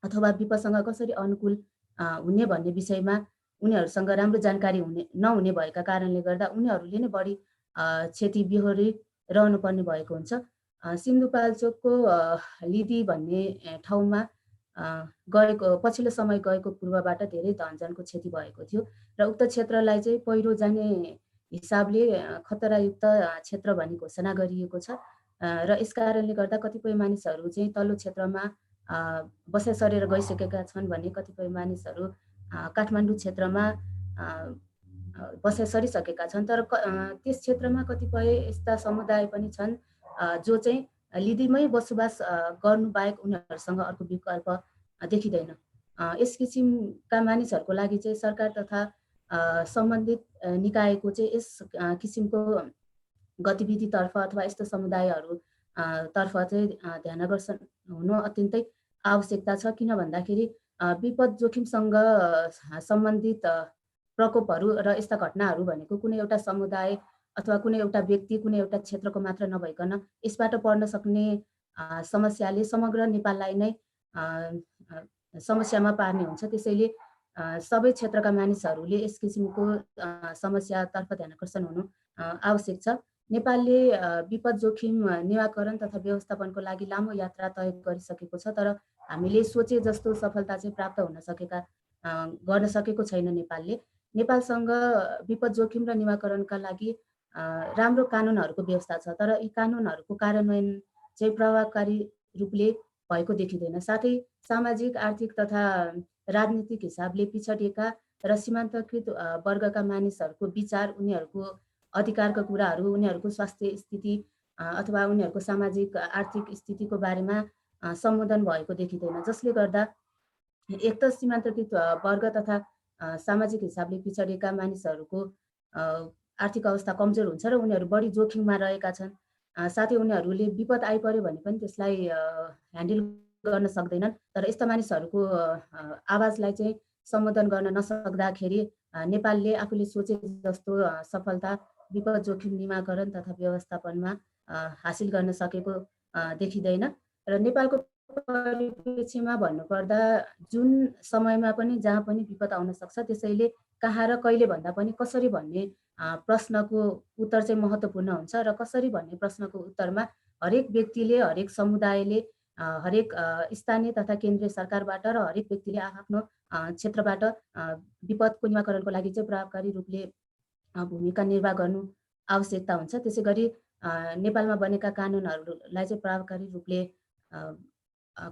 अथवा विपदसँग कसरी अनुकूल हुने भन्ने विषयमा उनीहरूसँग राम्रो जानकारी नहुने भएका कारणले गर्दा उनीहरूले नै बढी क्षति बिहोरी रहनु पर्ने भएको हुन्छ। सिन्धुपाल्चोकको लिदी भन्ने ठाउँमा पछिल्लो समय गएको पूर्वबाट धेरै धनजनको क्षति भएको थियो र उक्त क्षेत्रलाई चाहिँ पहिरो जाने हिसाबले खतरायुक्त क्षेत्र भनी घोषणा गरिएको छ र यस कारणले गर्दा कतिपय मानिसहरू चाहिँ तल्लो क्षेत्रमा बसाइ सरेर गइसकेका छन् भने कतिपय मानिसहरू काठमाडौँ क्षेत्रमा बसाइ सरिसकेका छन्। तर त्यस क्षेत्रमा कतिपय यस्ता समुदाय पनि छन् जो चाहिँ लिदीमै बसोबास गर्नु बाहेक उनीहरूसँग अर्को विकल्प देखिँदैन। यस किसिमका मानिसहरूको लागि चाहिँ सरकार तथा सम्बन्धित निकायको चाहिँ यस किसिमको गतिविधितर्फ अथवा यस्तो समुदायहरू तर्फ चाहिँ ध्यान आकर्षण हुनु अत्यन्तै आवश्यकता छ। किन भन्दाखेरि विपद जोखिमसँग सम्बन्धित प्रकोपहरू र यस्ता घटनाहरू भनेको कुनै एउटा समुदाय अथवा कुनै एउटा व्यक्ति, कुनै एउटा क्षेत्रको मात्र नभइकन यसबाट पर्न सक्ने समस्याले समग्र नेपाललाई नै समस्यामा पार्ने हुन्छ। त्यसैले सबै क्षेत्रका मानिसहरूले यस किसिमको समस्यातर्फ ध्यान आकर्षण हुनु आवश्यक छ। नेपालले विपद जोखिम निवारण तथा व्यवस्थापनको लागि लामो यात्रा तय गरिसकेको छ, तर हामीले सोचे जस्तो सफलता चाहिँ प्राप्त गर्न सकेको छैन। नेपालसँग विपद जोखिम र निवारणका लागि राम्रो कानुनहरूको व्यवस्था छ, तर यी कानुनहरूको कार्यान्वयन चाहिँ प्रभावकारी रूपले भएको देखिँदैन। साथै सामाजिक, आर्थिक तथा राजनीतिक हिसाबले पिछडिएका र सीमान्तकृत वर्गका मानिसहरूको विचार, उनीहरूको अधिकारका कुराहरू, उनीहरूको स्वास्थ्य स्थिति अथवा उनीहरूको सामाजिक आर्थिक स्थितिको बारेमा सम्बोधन भएको देखिँदैन, जसले गर्दा एक त सीमान्तकृत वर्ग तथा सामाजिक हिसाबले पिछडिएका मानिसहरूको आर्थिक अवस्था कमजोर हुन्छ र उनीहरू बढी जोखिममा रहेका छन्। साथै उनीहरूले विपद आइपर्यो भने पनि त्यसलाई ह्यान्डल गर्न सक्दैनन्। तर यस्ता मानिसहरूको आवाजलाई चाहिँ सम्बोधन गर्न नसक्दाखेरि नेपालले आफूले सोचे जस्तो सफलता विपद जोखिम निवारण तथा व्यवस्थापनमा हासिल गर्न सकेको देखिँदैन। र नेपालको परिप्रेक्ष्यमा भन्नुपर्दा जुन समयमा पनि जहाँ पनि विपद आउन सक्छ, त्यसैले कहाँ र कहिले भन्दा पनि कसरी भन्ने प्रश्नको उत्तर चाहिँ महत्त्वपूर्ण हुन्छ र कसरी भन्ने प्रश्नको उत्तरमा हरेक व्यक्तिले, हरेक समुदायले, हरेक स्थानीय तथा केन्द्रीय सरकारबाट र हरेक व्यक्तिले आफ्नो क्षेत्रबाट विपदको निवारणको लागि चाहिँ प्रभावकारी रूपले भूमिका निर्वाह गर्नु आवश्यकता हुन्छ। त्यसै गरी नेपालमा बनेका कानुनहरूलाई चाहिँ प्रभावकारी रूपले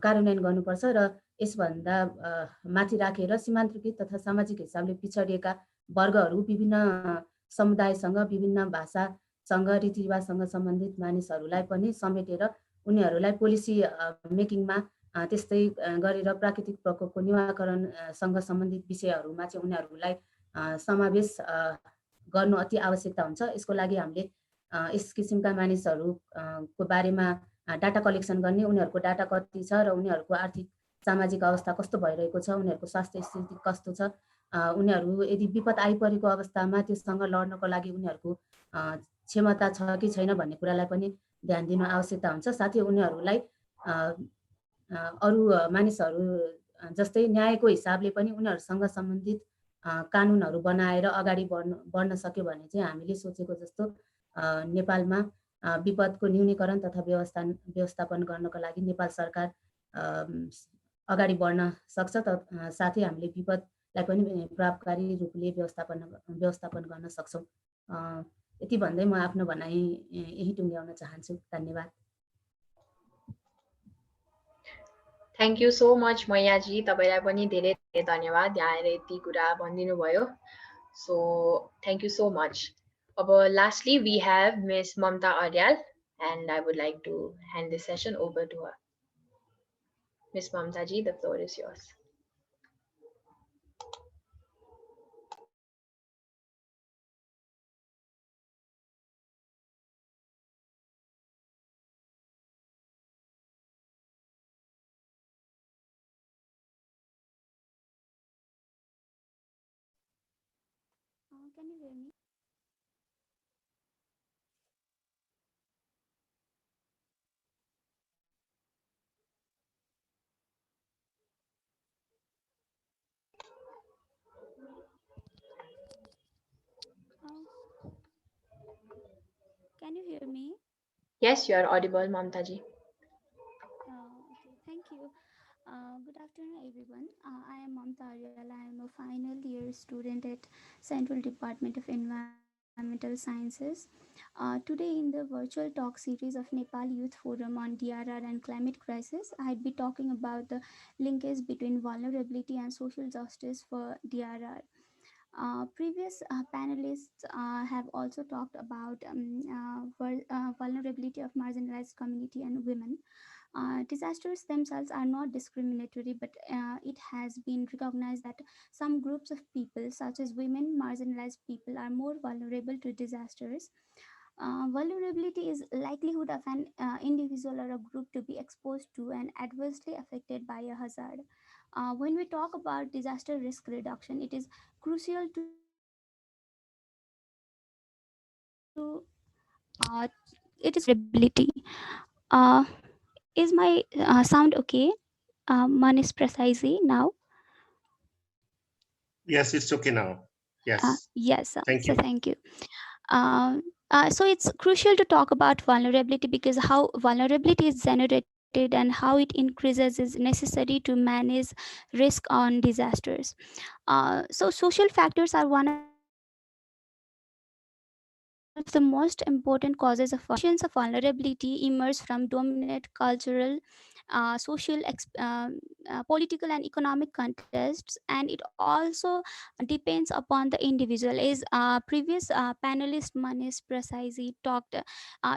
कार्यान्वयन गर्नुपर्छ र यसभन्दा माथि राखेर सीमान्तकृत तथा सामाजिक हिसाबले पिछडिएका वर्गहरू, विभिन्न समुदायसँग, विभिन्न भाषा सँग रीतिरिवाजसँग सम्बन्धित मानिसहरूलाई पनि समेटेर उनीहरूलाई पोलिसी मेकिङमा त्यस्तै गरेर प्राकृतिक प्रकोपको निवारणसँग सम्बन्धित विषयहरूमा चाहिँ उनीहरूलाई समावेश गर्नु अति आवश्यकता हुन्छ। यसको लागि हामीले यस किसिमका मानिसहरूको बारेमा डाटा कलेक्सन गर्ने, उनीहरूको डाटा कति छ र उनीहरूको आर्थिक सामाजिक अवस्था कस्तो भइरहेको छ, उनीहरूको स्वास्थ्य स्थिति कस्तो छ, उनीहरू यदि विपद आइपरेको अवस्थामा त्योसँग लड्नको लागि उनीहरूको क्षमता छ कि छैन भन्ने कुरालाई पनि ध्यान दिनु आवश्यकता हुन्छ। साथै उनीहरूलाई अरू मानिसहरू जस्तै न्यायको हिसाबले पनि उनीहरूसँग सम्बन्धित कानुनहरू बनाएर अगाडि बढ्न सक्यो भने चाहिँ हामीले सोचेको जस्तो नेपालमा विपदको न्यूनीकरण तथा व्यवस्थापन गर्नको लागि नेपाल सरकार अगाडि बढ्न सक्छ। साथै हामीले विपदलाई पनि प्रभावकारी रूपले व्यवस्थापन गर्न सक्छौँ। यति भन्दै म आफ्नो भनाइ यही टुङ्ग्याउन चाहन्छु। धन्यवाद। थ्याङ्क यू सो मच मैयाजी, तपाईँलाई पनि धेरै धेरै धन्यवाद यहाँ आएर यति कुरा भनिदिनु भयो। So thank you so much. अब lastly we have miss Mamata Aryal and I would like to hand this session over to her. Miss Mamta ji, the floor is yours. Can you hear me? Can you hear me? Yes, you are audible, Mamta ji. Okay, thank you. Good afternoon, everyone. I am Mamata Aryal. I am a final year student at Central Department of Environmental Sciences. Today, in the virtual talk series of Nepal Youth Forum on DRR and climate crisis, I'd be talking about the linkage between vulnerability and social justice for DRR. Previous panelists have also talked about vulnerability of marginalized community and women. Disasters themselves are not discriminatory, but it has been recognized that some groups of people, such as women, marginalized people, are more vulnerable to disasters. Vulnerability is likelihood of an individual or a group to be exposed to and adversely affected by a hazard. When we talk about disaster risk reduction, it is crucial to it is vulnerability. Is my sound okay? Manish Prasai now. Yes, it's okay now. Yes. Yes. Thank you. So thank you. So it's crucial to talk about vulnerability because how vulnerability is generated and how it increases is necessary to manage risk on disasters. So social factors are one of the most important causes of vulnerability. Conditions of vulnerability emerge from dominant cultural, political and economic contexts, and it also depends upon the individual. As previous panelist Manish Prasai talked,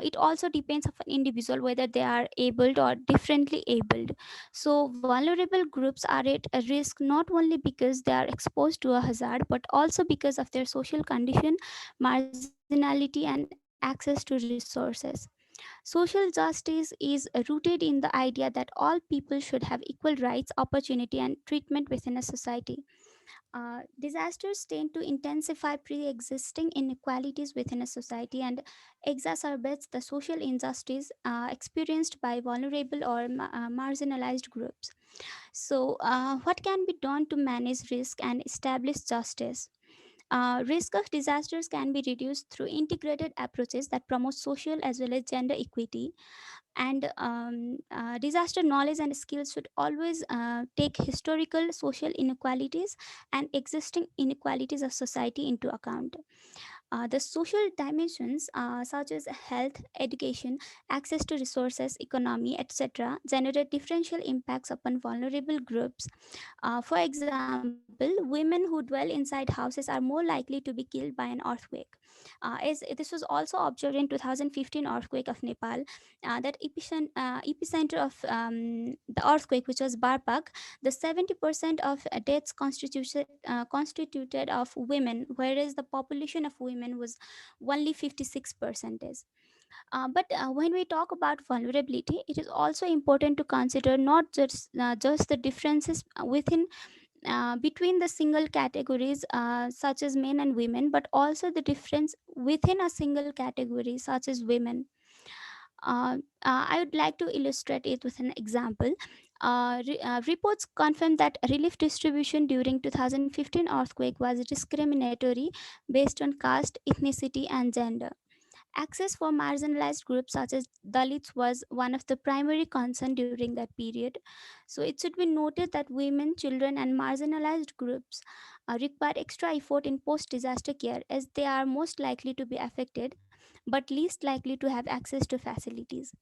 it also depends upon individual whether they are abled or differently abled. So vulnerable groups are at a risk not only because they are exposed to a hazard, but also because of their social condition, marginality, and access to resources. Social justice is rooted in the idea that all people should have equal rights, opportunity, and treatment within a society. Disasters tend to intensify pre existing inequalities within a society and exacerbates the social injustice experienced by vulnerable or marginalized groups. So, what can be done to manage risk and establish justice? Risk of disasters can be reduced through integrated approaches that promote social as well as gender equity. And disaster knowledge and skills should always take historical social inequalities and existing inequalities of society into account. The social dimensions, such as health, education, access to resources, economy, etc., generate differential impacts upon vulnerable groups. For example, women who dwell inside houses are more likely to be killed by an earthquake. As this was also observed in 2015 earthquake of Nepal, that epicenter of the earthquake, which was Barpak, the 70% of deaths constituted of women, whereas the population of women was only 56%. But when we talk about vulnerability, it is also important to consider not just the differences within between the single categories such as men and women, but also the difference within a single category such as women. I would like to illustrate it with an example. Reports confirm that relief distribution during 2015 earthquake was discriminatory based on caste, ethnicity, and gender. Access for marginalized groups such as Dalits was one of the primary concerns during that period. So it should be noted that women, children, and marginalized groups require extra effort in post disaster care as they are most likely to be affected but least likely to have access to facilities.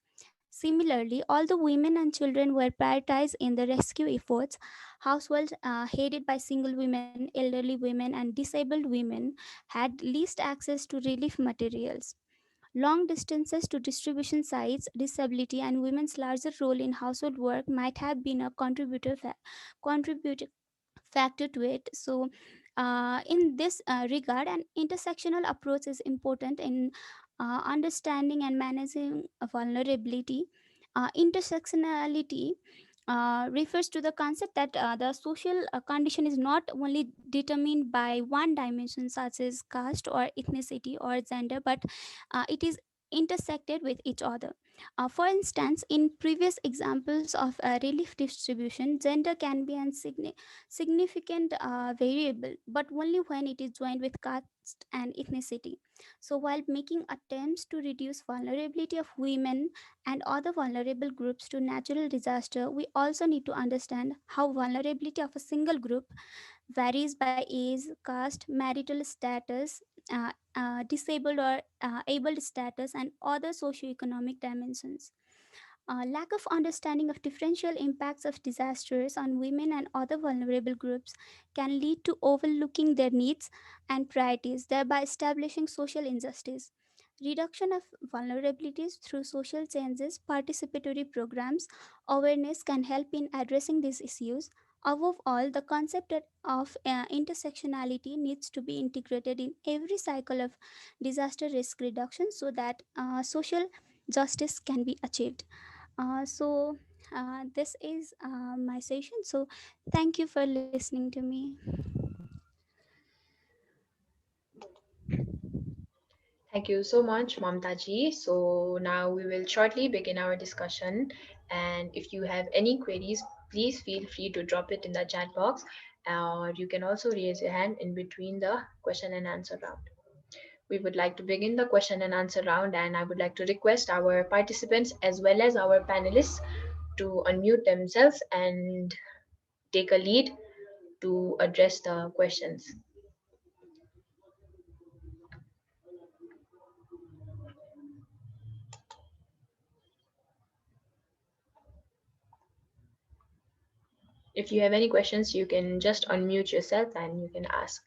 Similarly, all the women and children were prioritized in the rescue efforts. Households headed by single women, elderly women, and disabled women had least access to relief materials. Long distances to distribution sites, disability, and women's larger role in household work might have been a contributing factor to it. So, in this regard, an intersectional approach is important in understanding and managing vulnerability. Intersectionality refers to the concept that the social condition is not only determined by one dimension such as caste or ethnicity or gender, but it is intersected with each other. For instance, in previous examples of relief distribution, gender can be a significant variable, but only when it is joined with caste and ethnicity. So, while making attempts to reduce vulnerability of women and other vulnerable groups to natural disaster, we also need to understand how vulnerability of a single group varies by age, caste, marital status, disabled or able status, and other socioeconomic dimensions. Lack of understanding of differential impacts of disasters on women and other vulnerable groups can lead to overlooking their needs and priorities, thereby establishing social injustice. Reduction of vulnerabilities through social changes, participatory programs, awareness can help in addressing these issues. Above all, the concept of intersectionality needs to be integrated in every cycle of disaster risk reduction so that social justice can be achieved. This is my session. So, thank you for listening to me. Thank you so much, Mamta ji. So now we will shortly begin our discussion. And if you have any queries, please feel free to drop it in the chat box, or you can also raise your hand in between the question and answer round. We would like to begin the question and answer round, and I would like to request our participants as well as our panelists to unmute themselves and take a lead to address the questions. If you have any questions, you can just unmute yourself and you can ask.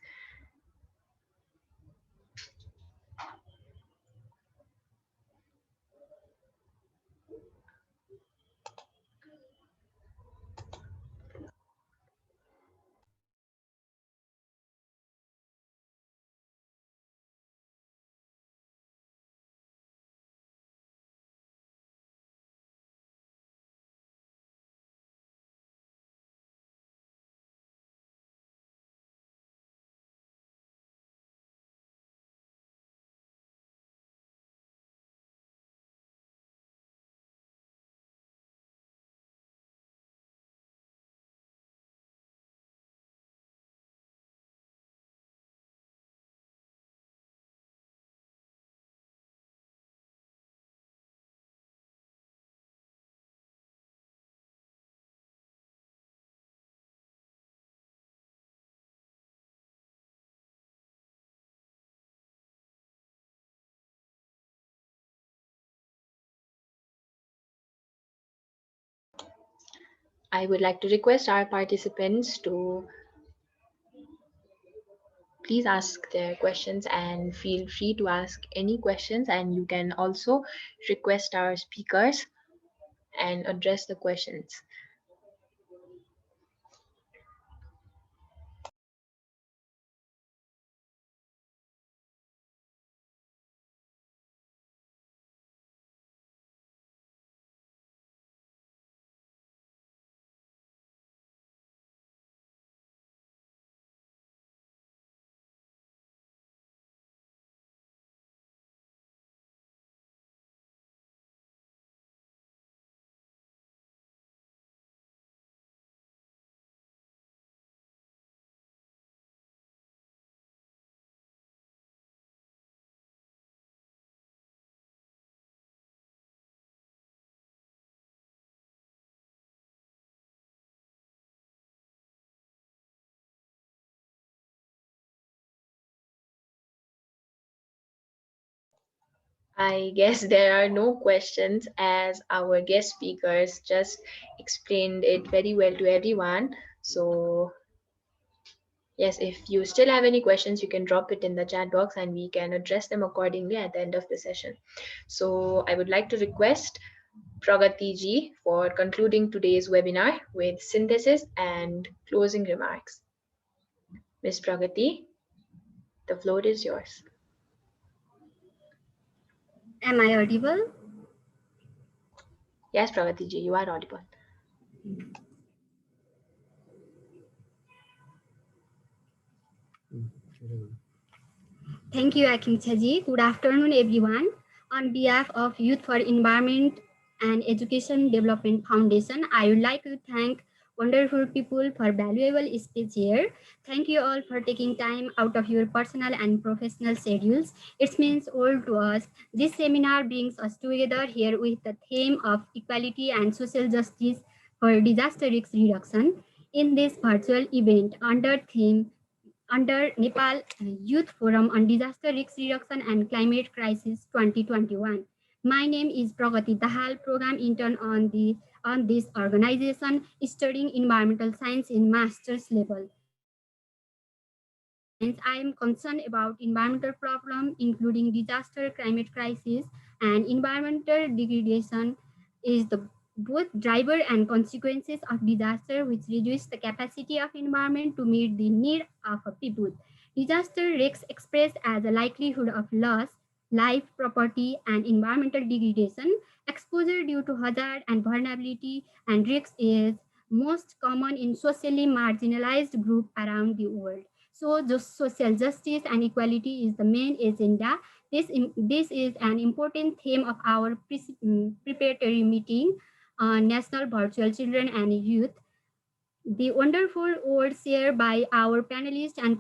I would like to request our participants to please ask their questions and feel free to ask any questions, and you can also request our speakers and address the questions. I guess there are no questions as our guest speakers just explained it very well to everyone. So, yes, if you still have any questions, you can drop it in the chat box and we can address them accordingly at the end of the session. So, I would like to request Pragati ji for concluding today's webinar with synthesis and closing remarks. Ms. Pragati, the floor is yours. Am I audible? Yes, Pragati ji, you are audible. Thank you, Akinchaji. Good afternoon, everyone. On behalf of Youth for Environment and Education Development Foundation, I would like to thank wonderful people for valuable speech here. Thank you all for taking time out of your personal and professional schedules. It means all to us. This seminar brings us together here with the theme of equality and social justice for disaster risk reduction. In this virtual event under Nepal Youth Forum on Disaster Risk Reduction and Climate Crisis 2021. My name is Pragati Dahal, program intern on this organization, studying environmental science in master's level. I am concerned about environmental problems, including disaster, climate crisis, and environmental degradation is the both driver and consequences of disaster, which reduce the capacity of environment to meet the need of a people. Disaster risks expressed as a likelihood of loss, life, property, and environmental degradation. Exposure due to hazard and vulnerability and risks is most common in socially marginalized groups around the world. So just social justice and equality is the main agenda. This is an important theme of our preparatory meeting on National Virtual Children and Youth. The wonderful words shared by our panelists and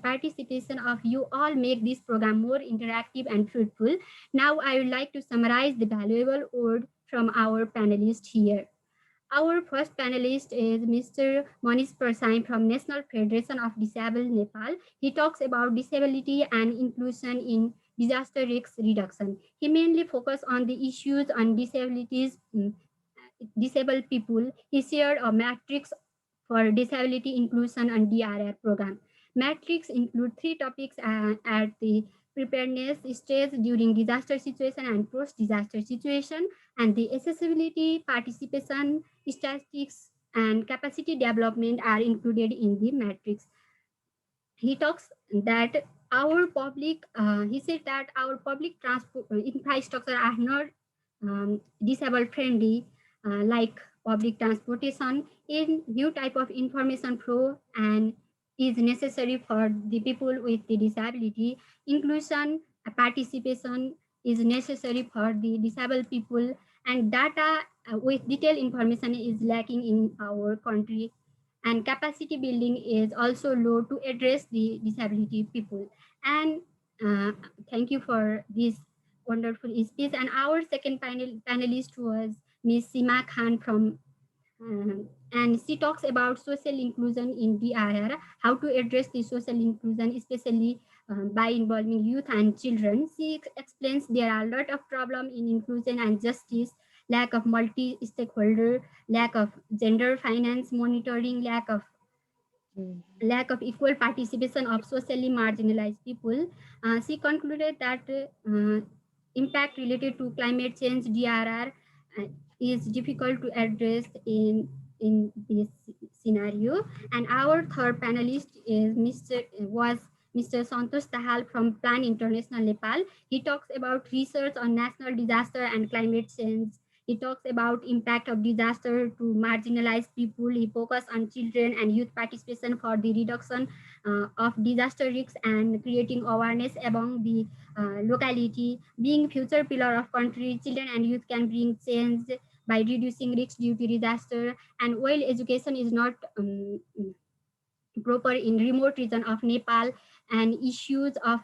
participation of you all make this program more interactive and fruitful. Now I would like to summarize the valuable word from our panelists here. Our first panelist is Mr. Manish Prasai from National Federation of Disabled Nepal. He talks about disability and inclusion in disaster risk reduction. He mainly focuses on the issues on disabled people. He shared a matrix for disability inclusion and DRR program. Matrix include 3 topics at the preparedness stage during disaster situation and post-disaster situation, and the accessibility, participation, statistics, and capacity development are included in the matrix. He talks that he said that our public transport infrastructure are not disabled friendly, like public transportation in new type of information flow and is necessary for the people with the disability. Inclusion, participation is necessary for the disabled people, and data with detailed information is lacking in our country, and capacity building is also low to address the disability people. And thank you for this wonderful speech. And our second panelist was Ms. Seema Khan from and she talks about social inclusion in DRR, how to address the social inclusion, especially by involving youth and children. She explains there are a lot of problems in inclusion and justice, lack of multi-stakeholder, lack of gender finance monitoring, lack of lack of equal participation of socially marginalized people. She concluded that impact related to climate change (DRR) is difficult to address in this scenario. And our third panelist is Mr. Santosh Dahal from Plan International Nepal. He talks about research on national disaster and climate change. He talks about impact of disaster to marginalized people. He focus on children and youth participation for the reduction of disaster risks and creating awareness among the locality. Being future pillar of country, children and youth can bring change by reducing risks due to disaster. And while education is not proper in remote region of Nepal, and issues of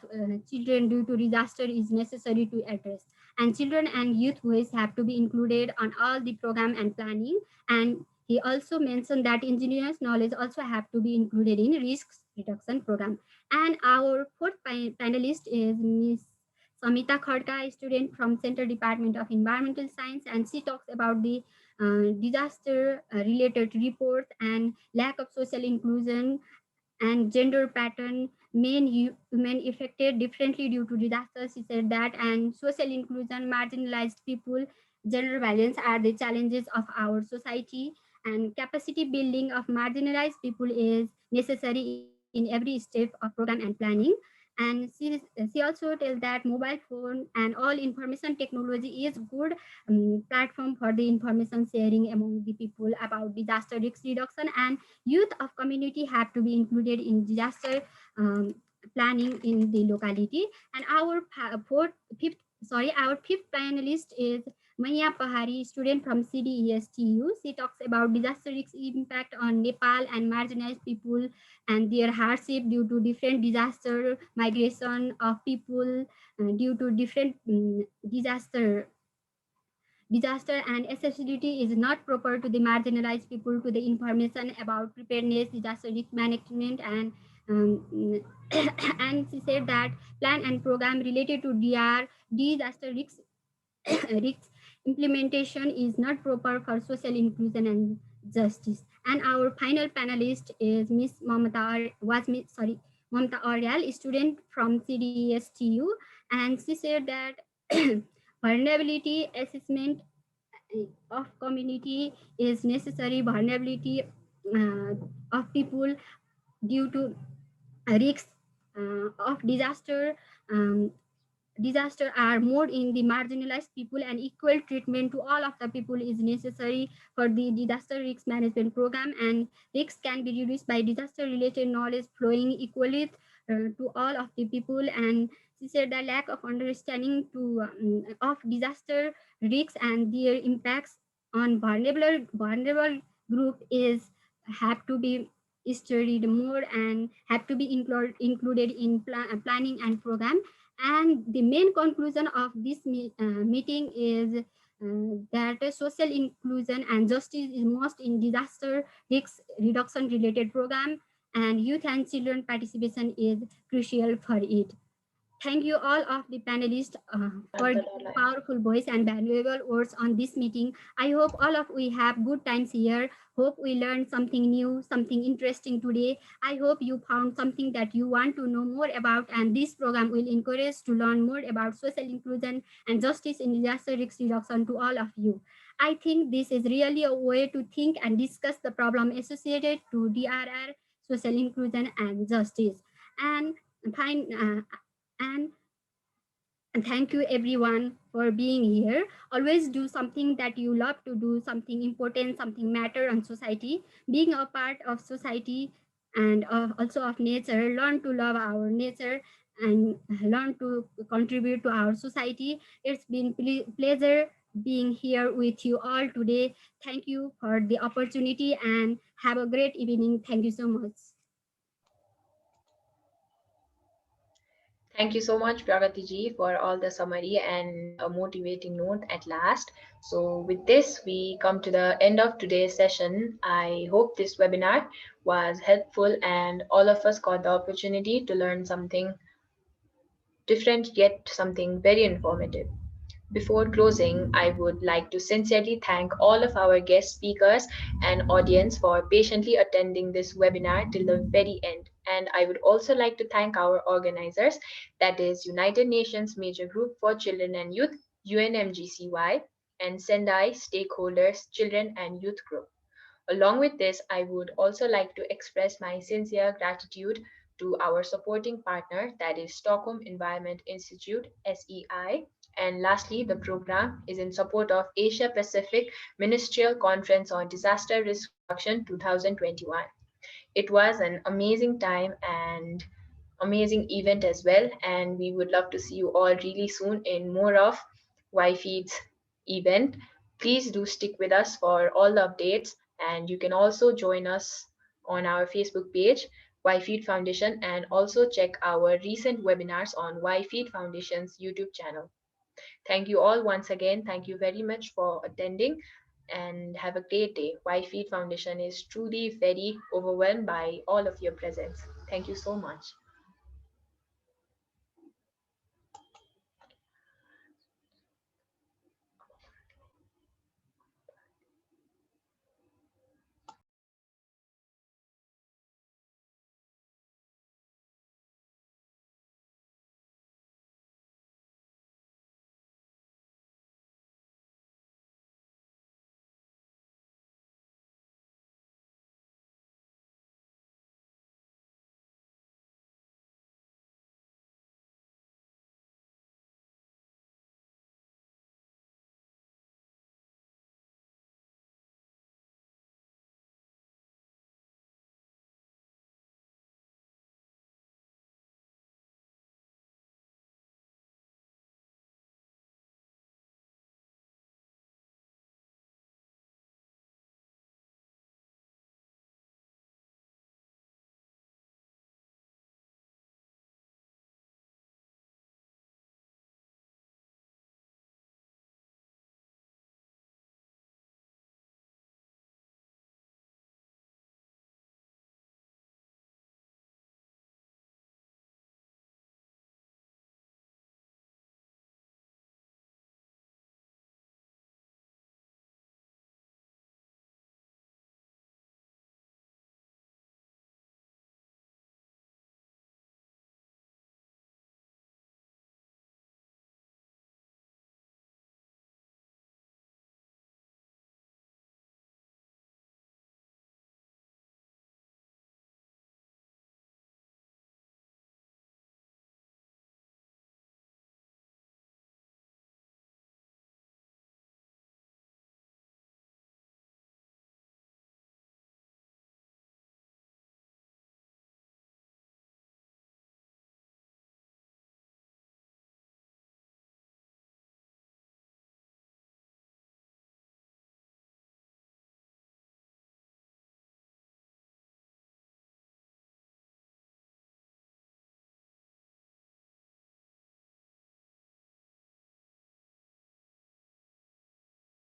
children due to disaster is necessary to address. And children and youth voice have to be included on all the program and planning. And he also mentioned that engineers' knowledge also have to be included in risks reduction program. And our fourth panelist is Miss Samita Khadka, a student from Center Department of Environmental Science, and she talks about the disaster-related reports and lack of social inclusion and gender pattern, women affected differently due to disasters. She said that, and social inclusion, marginalized people, gender balance are the challenges of our society, and capacity building of marginalized people is necessary in every step of program and planning. And she also tells that mobile phone and all information technology is good platform for the information sharing among the people about disaster risk reduction, and youth of community have to be included in disaster planning in the locality. And our fifth panelist is Maiya Pahari, student from CDESTU. She talks about disaster risk impact on Nepal and marginalized people and their hardship due to different disaster, migration of people due to different disaster and accessibility is not proper to the marginalized people to the information about preparedness, disaster risk management, and and she said that plan and program related to disaster risk implementation is not proper for social inclusion and justice. And our final panelist is Mamata Aryal, a student from CDESTU, and she said that vulnerability assessment of community is necessary. Vulnerability of people due to risks of um, disaster are more in the marginalized people, and equal treatment to all of the people is necessary for the disaster risk management program. And risks can be reduced by disaster related knowledge flowing equally to all of the people. And she said the lack of understanding of disaster risks and their impacts on vulnerable group is have to be studied more and have to be included in planning and program. And the main conclusion of this meeting is that social inclusion and justice is most in disaster risk reduction related program, and youth and children participation is crucial for it. Thank you all of the panelists for giving powerful voice and valuable words on this meeting. I hope all of we have good times here. Hope we learned something new, something interesting today. I hope you found something that you want to know more about, and this program will encourage to learn more about social inclusion and justice in disaster risk reduction to all of you. I think this is really a way to think and discuss the problem associated to DRR, social inclusion and justice. And fine, and thank you everyone for being here. Always do something that you love to do, something important, something matter on society. Being a part of society and also of nature, learn to love our nature and learn to contribute to our society. It's been pleasure being here with you all today. Thank you for the opportunity and have a great evening. Thank you so much. Thank you so much, Pragati ji, for all the summary and a motivating note at last. So, with this, we come to the end of today's session. I hope this webinar was helpful and all of us got the opportunity to learn something different, yet something very informative. Before closing, I would like to sincerely thank all of our guest speakers and audience for patiently attending this webinar till the very end. And I would also like to thank our organizers, that is United Nations Major Group for Children and Youth, UNMGCY, and Sendai Stakeholders Children and Youth Group. Along with this, I would also like to express my sincere gratitude to our supporting partner, that is Stockholm Environment Institute, SEI. And lastly, the program is in support of Asia Pacific Ministerial Conference on Disaster Risk Reduction 2021. It was an amazing time and amazing event as well, and we would love to see you all really soon in more of YFeed's event. Please do stick with us for all the updates, and you can also join us on our Facebook page, YFeed Foundation, and also check our recent webinars on YFeed Foundation's YouTube channel. Thank you all once again. Thank you very much for attending and have a great day. YFeed Foundation is truly very overwhelmed by all of your presence. Thank you so much.